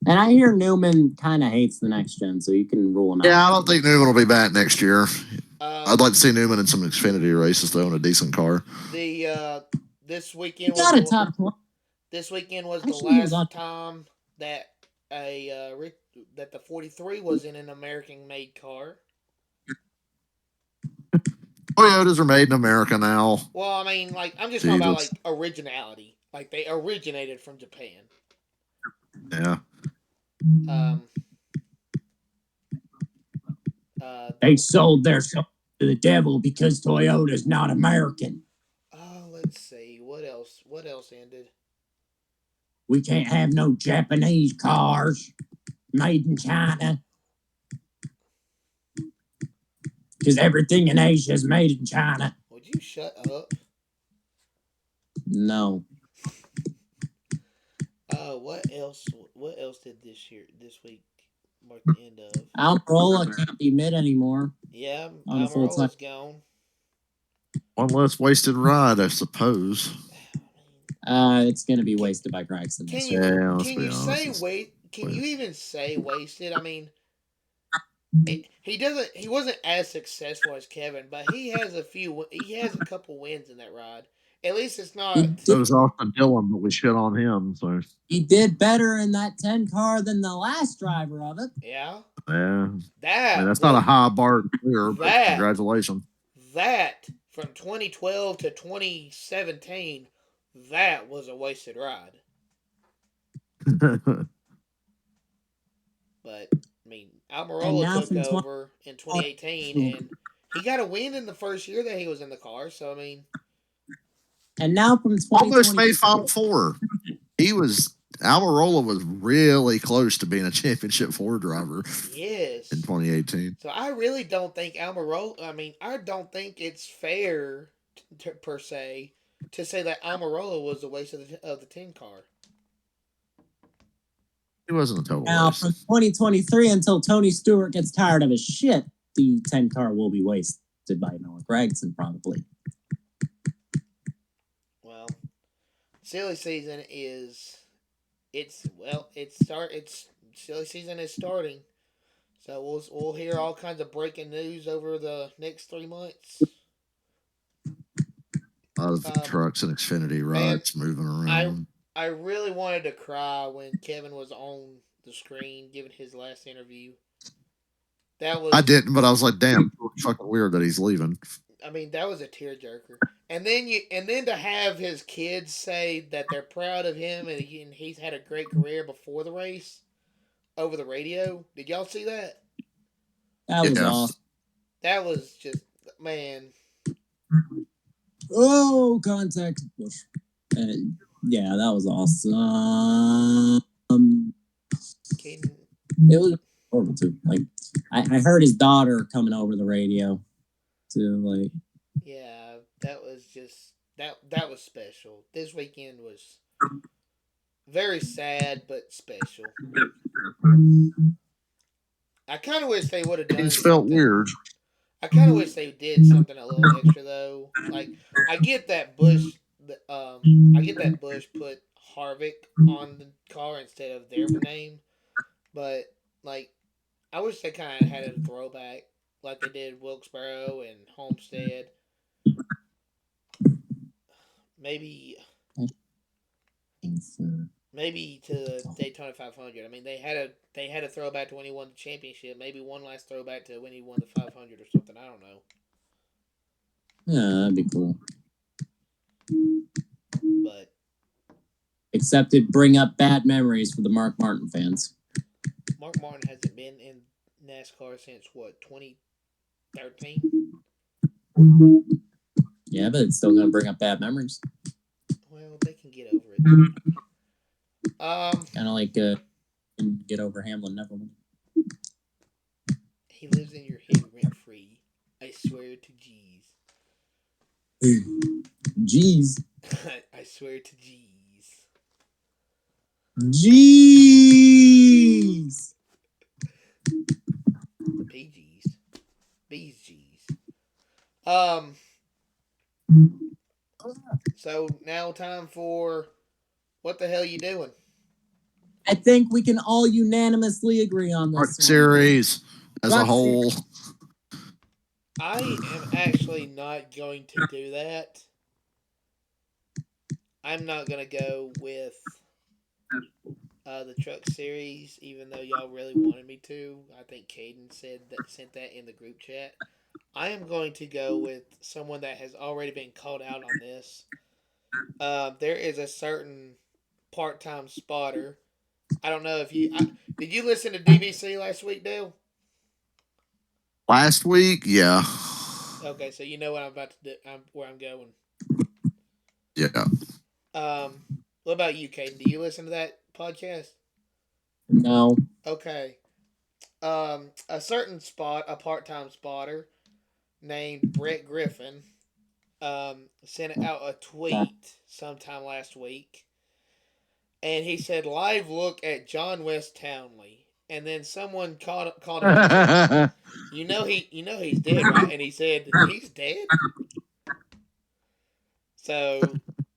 And I hear Newman kind of hates the next gen, so you can rule him out. Yeah, I don't think Newman will be back next year. I'd like to see Newman in some Xfinity races, though, in a decent car. This weekend this weekend was the last time that that the 43 was in an American-made car. Toyotas are made in America now. Well, I mean, like I'm just talking about like originality. Like they originated from Japan. Yeah. They sold their soul to the devil because Toyota's not American. Oh, let's see. What else ended? We can't have no Japanese cars made in China. Because everything in Asia is made in China. Would you shut up? No. What else did this week mark the end of? Almirola can't be mid anymore. Yeah, Almirola's gone. One less wasted ride, I suppose. It's gonna be wasted by Gregson. Can you even say wasted? I mean, he wasn't as successful as Kevin, but he has a couple wins in that ride. At least it's not. It was Austin Dillon, but we shit on him. So he did better in that 10 car than the last driver of it. Yeah. Yeah. That's not a high bar clear, but congratulations. That from 2012 to 2017, that was a wasted ride. But I mean, Almirola took over in 2018, and he got a win in the first year that he was in the car. So I mean. And now from almost made Final Four. Almirola was really close to being a championship 4 driver. Yes. In 2018. So I really don't think I don't think it's fair per se to say that Almirola was a waste of the 10 car. He wasn't a total now, waste. From 2023 until Tony Stewart gets tired of his shit, the 10 car will be wasted by Noah Gragson probably. Well, silly season silly season is starting. So we'll hear all kinds of breaking news over the next 3 months. A lot of trucks and Xfinity rides moving around. I really wanted to cry when Kevin was on the screen giving his last interview. That I was, didn't, but I was like, damn, fucking weird that he's leaving. I mean, that was a tearjerker. And then to have his kids say that they're proud of him and he's had a great career before the race over the radio. Did y'all see that? That was Yeah. awesome. That was just, man. Oh, contact Bush. Yeah, that was awesome. Caden, It was horrible too. Like I heard his daughter coming over the radio to like. yeah, that was just that was special. This weekend was very sad but special. I kind of wish they would have done Things felt something. weird. I kind of wish they did something a little extra though. Like I get that I get that Bush put Harvick on the car instead of their name, but like I wish they kind of had a throwback like they did Wilkesboro and Homestead. Maybe maybe to the Daytona 500. I mean, they had a throwback to when he won the championship. Maybe one last throwback to when he won the 500 or something. I don't know. Yeah, that'd be cool. But except it bring up bad memories for the Mark Martin fans. Mark Martin hasn't been in NASCAR since what 2013. Yeah, but it's still gonna bring up bad memories. Well, they can get over it. Kind of like get over Hamlin never won. He lives in your head rent free. I swear to G's. Jeez. I swear to G's. Jeez. BG's. B's G's. So now time for what the hell you doing? I think we can all unanimously agree on this Art one. series as a Truck whole. I am actually not going to do that. I'm not gonna go with the truck series, even though y'all really wanted me to. I think Caden sent that in the group chat. I am going to go with someone that has already been called out on this. There is a certain part-time spotter. I don't know if did you listen to DVC last week, Dale? Last week, yeah. Okay, so you know what I'm about to do. Where I'm going. Yeah. What about you, Caden? Do you listen to that podcast? No. Okay. A certain a part-time spotter named Brett Griffin, sent out a tweet sometime last week, and he said, "Live look at John West Townley," and then someone called him out and said, "You know he's dead, right?" And he said, "He's dead." So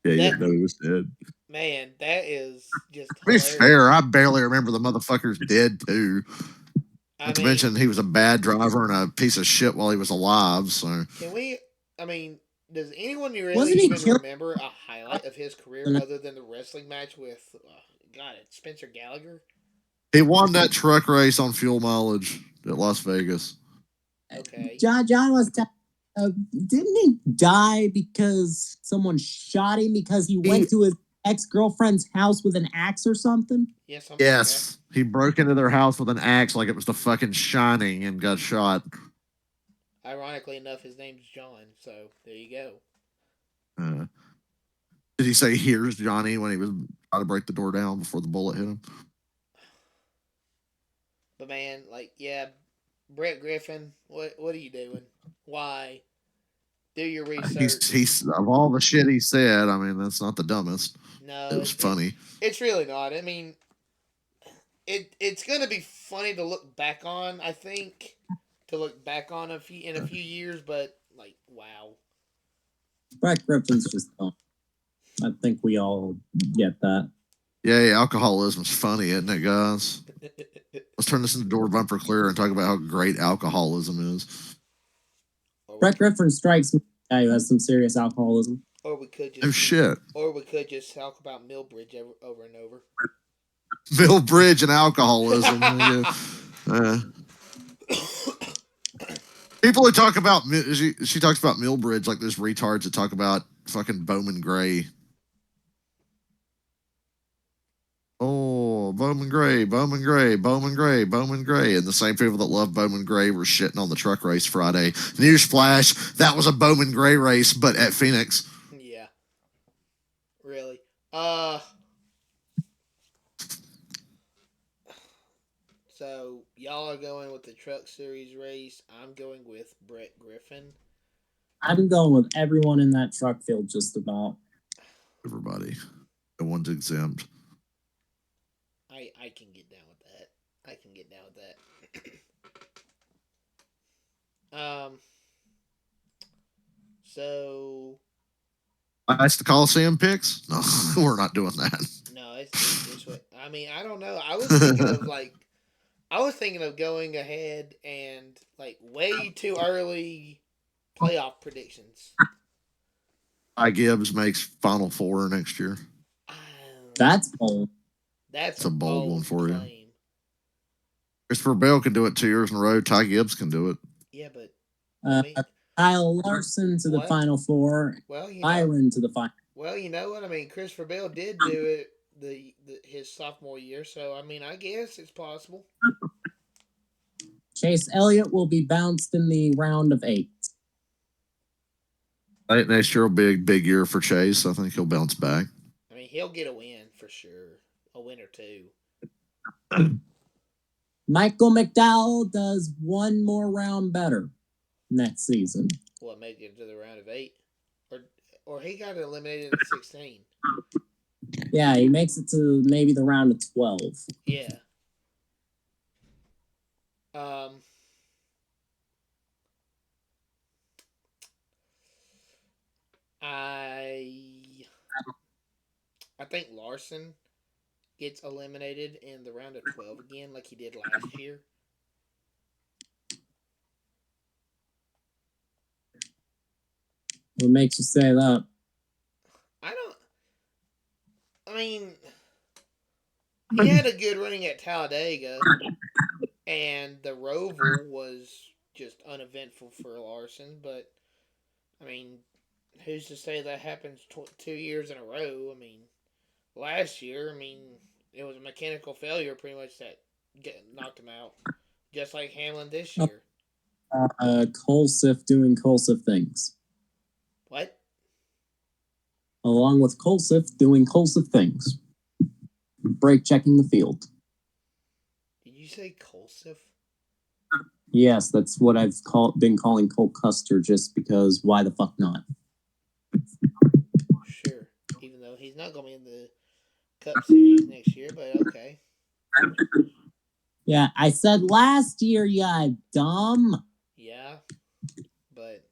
Yeah, that no, he was dead. man, that is just To be hilarious. fair, I barely remember the motherfucker's dead too. I Not to mean, mention he was a bad driver and a piece of shit while he was alive. So can we? I mean, does anyone really Wasn't he even killed? remember a highlight of his career other than the wrestling match with God, it's Spencer Gallagher? he won that truck race on fuel mileage at Las Vegas. Okay. John was. Didn't he die because someone shot him because he went to his ex-girlfriend's house with an axe or something? Yeah, something Yes, he broke into their house with an axe like it was the fucking Shining and got shot. like that. Ironically enough, his name's John, so there you go. Did he say "Here's Johnny" when he was trying to break the door down before the bullet hit him? But man, like, yeah, Brett Griffin, what are you doing? Why? Do your research. He's of all the shit he said. I mean, that's not the dumbest. No, It was funny. It's really not. I mean, it's gonna be funny to look back on. I think to look back on in a few years, but like, wow. Brett Griffin's just dumb. I think we all get that. Yeah, alcoholism's funny, isn't it, guys? Let's turn this into Door Bumper Clear and talk about how great alcoholism is. Brett Griffin strikes me as a guy who has some serious alcoholism. Or we could Oh just shit. Or we could just talk about Millbridge over and over. Bill Bridge and alcoholism. Uh, people who talk about she talks about Millbridge like there's retards that talk about fucking Bowman Gray. Oh, Bowman Gray, Bowman Gray, Bowman Gray, Bowman Gray. And the same people that love Bowman Gray were shitting on the truck race Friday. Newsflash, that was a Bowman Gray race, but at Phoenix. Yeah. Really. So y'all are going with the Truck Series race. I'm going with Brett Griffin. I'm going with everyone in that truck field just about. Everybody. No one's exempt. I can get down with that. I can get down with that. So That's the Coliseum picks? No, we're not doing that. no, it's what I mean. I don't know. I was thinking of going ahead and like way too early playoff predictions. Gibbs makes Final Four next year. That's bold. That's It's a bold one for you. claim. Christopher Bell can do it 2 years in a row. Ty Gibbs can do it. Yeah, but I mean, Kyle Larson to the Final Four. Well, Byron to the final. Well, you know what I mean. Christopher Bell did do it his sophomore year, so I mean, I guess it's possible. Chase Elliott will be bounced in the round of 8. I think next year will be a big year for Chase. I think he'll bounce back. I mean, he'll get a win for sure, a win or two. Michael McDowell does one more round better next season. What, make it to the round of 8, or he got eliminated in 16. Yeah, he makes it to maybe the round of 12. Yeah. I think Larson gets eliminated in the round of 12 again, like he did last year. What makes you say that? I mean, he had a good running at Talladega, and the Roval was just uneventful for Larson, but, I mean, who's to say that happens 2 years in a row? I mean, last year, it was a mechanical failure pretty much that knocked him out, just like Hamlin this year. Colsif doing Colsif things. What? Along with Colsif doing Colsif things. Brake checking the field. Did you say Colsif? Yes, that's what I've been calling Cole Custer just because why the fuck not? Sure. Even though he's not going to be in the Cup Series next year, but okay. Yeah, I said last year, you dumb. Yeah, but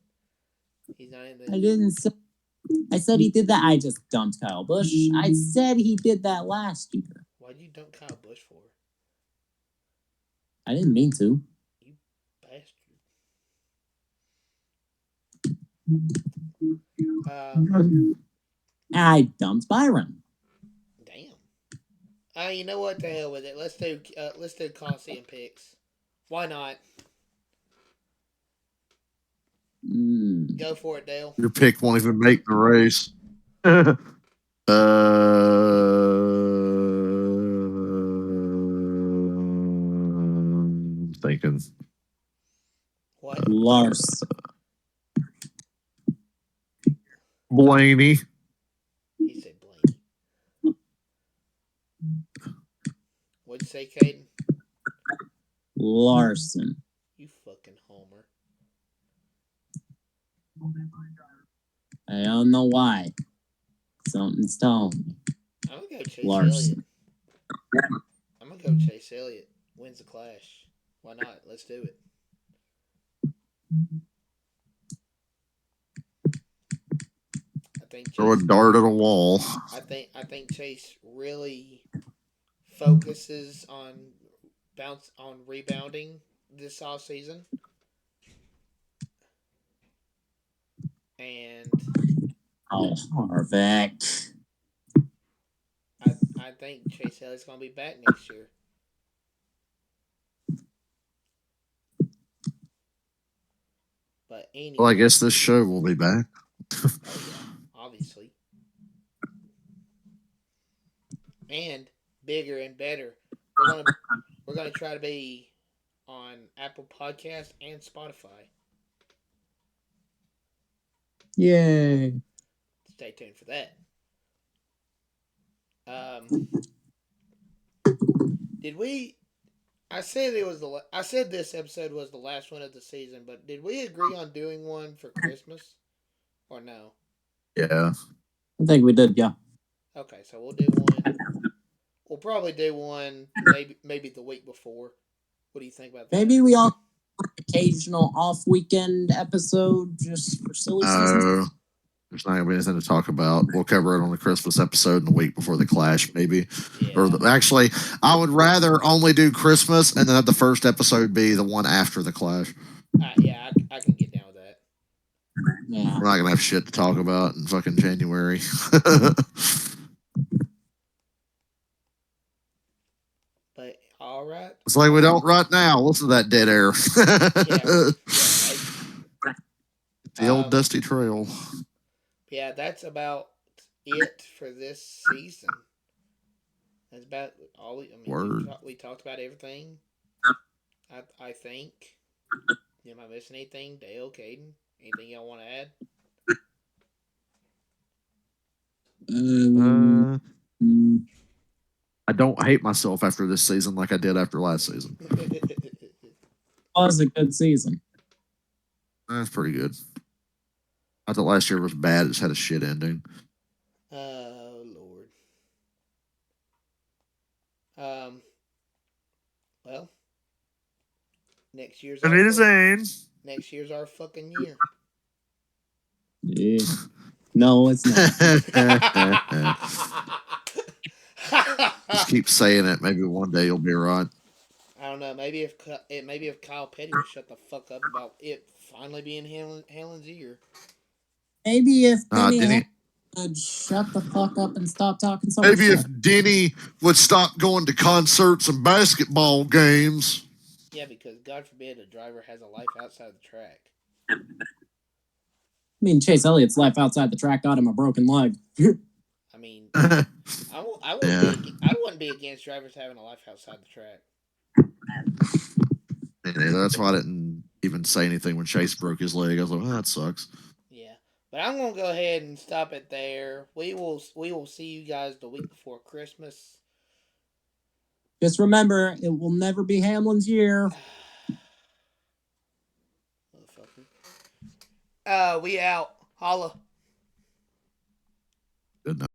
he's not in the... I didn't say... I said he did that. I just dumped Kyle Busch. I said he did that last year. Why'd you dump Kyle Busch for? I didn't mean to. You bastard. I dumped Byron. Damn. You know what? The hell with it. Let's do Coliseum picks. Why not? Go for it, Dale. Your pick won't even make the race. Thinking. What? Lars. Blaney. He said Blaney. What'd you say, Caden? Larson. You fucking homer. I don't know why. Something's telling me. I'm gonna go Chase Larson. Elliott. I'm gonna go Chase Elliott. Wins the Clash. Why not? Let's do it. I think Chase, throw a dart at a wall. I think Chase really focuses on rebounding this off season, and Oh, Harvick. I think Chase Elliott's gonna be back next year. But anyway, Well, I guess this show will be back. oh yeah, obviously, and bigger and better. We're gonna try to be on Apple Podcast and Spotify. Yay. Stay tuned for that. Did we? I said it was the. I said this episode was the last one of the season, but did we agree on doing one for Christmas, or no? Yeah. I think we did, yeah. Okay, so we'll do one. We'll probably do one maybe the week before. What do you think about that? Maybe we all occasional off weekend episode just for silly season. There's not gonna be anything to talk about. We'll cover it on the Christmas episode in the week before the Clash, maybe. Yeah. Actually, I would rather only do Christmas and then have the first episode be the one after the Clash. Yeah, I can get down with that. Yeah. We're not gonna have shit to talk about in fucking January. But all right. It's like we don't right now. Listen to that dead air. The old dusty trail. Yeah, that's about it for this season. That's about all. We talked about everything. I think. Am I missing anything? Dale, Caden, anything y'all want to add? I don't hate myself after this season like I did after last season. Was a good season. That's pretty good. I thought last year was bad. It just had a shit ending. Oh Lord. Well, next year's our fucking year. Yeah. No, it's not. Just keep saying it. Maybe one day you'll be right. I don't know. Maybe if Kyle Petty would shut the fuck up about it finally being Helen's year. Maybe if Denny would shut the fuck up and stop talking so much. Maybe if Denny would stop going to concerts and basketball games. Yeah, because God forbid a driver has a life outside the track. I mean, Chase Elliott's life outside the track got him a broken leg. I mean, I wouldn't be against drivers having a life outside the track. That's why I didn't even say anything when Chase broke his leg. I was like, oh, that sucks. Yeah, but I'm gonna go ahead and stop it there. We will see you guys the week before Christmas. Just remember, it will never be Hamlin's year. Motherfucker. We out. Holla. Good night.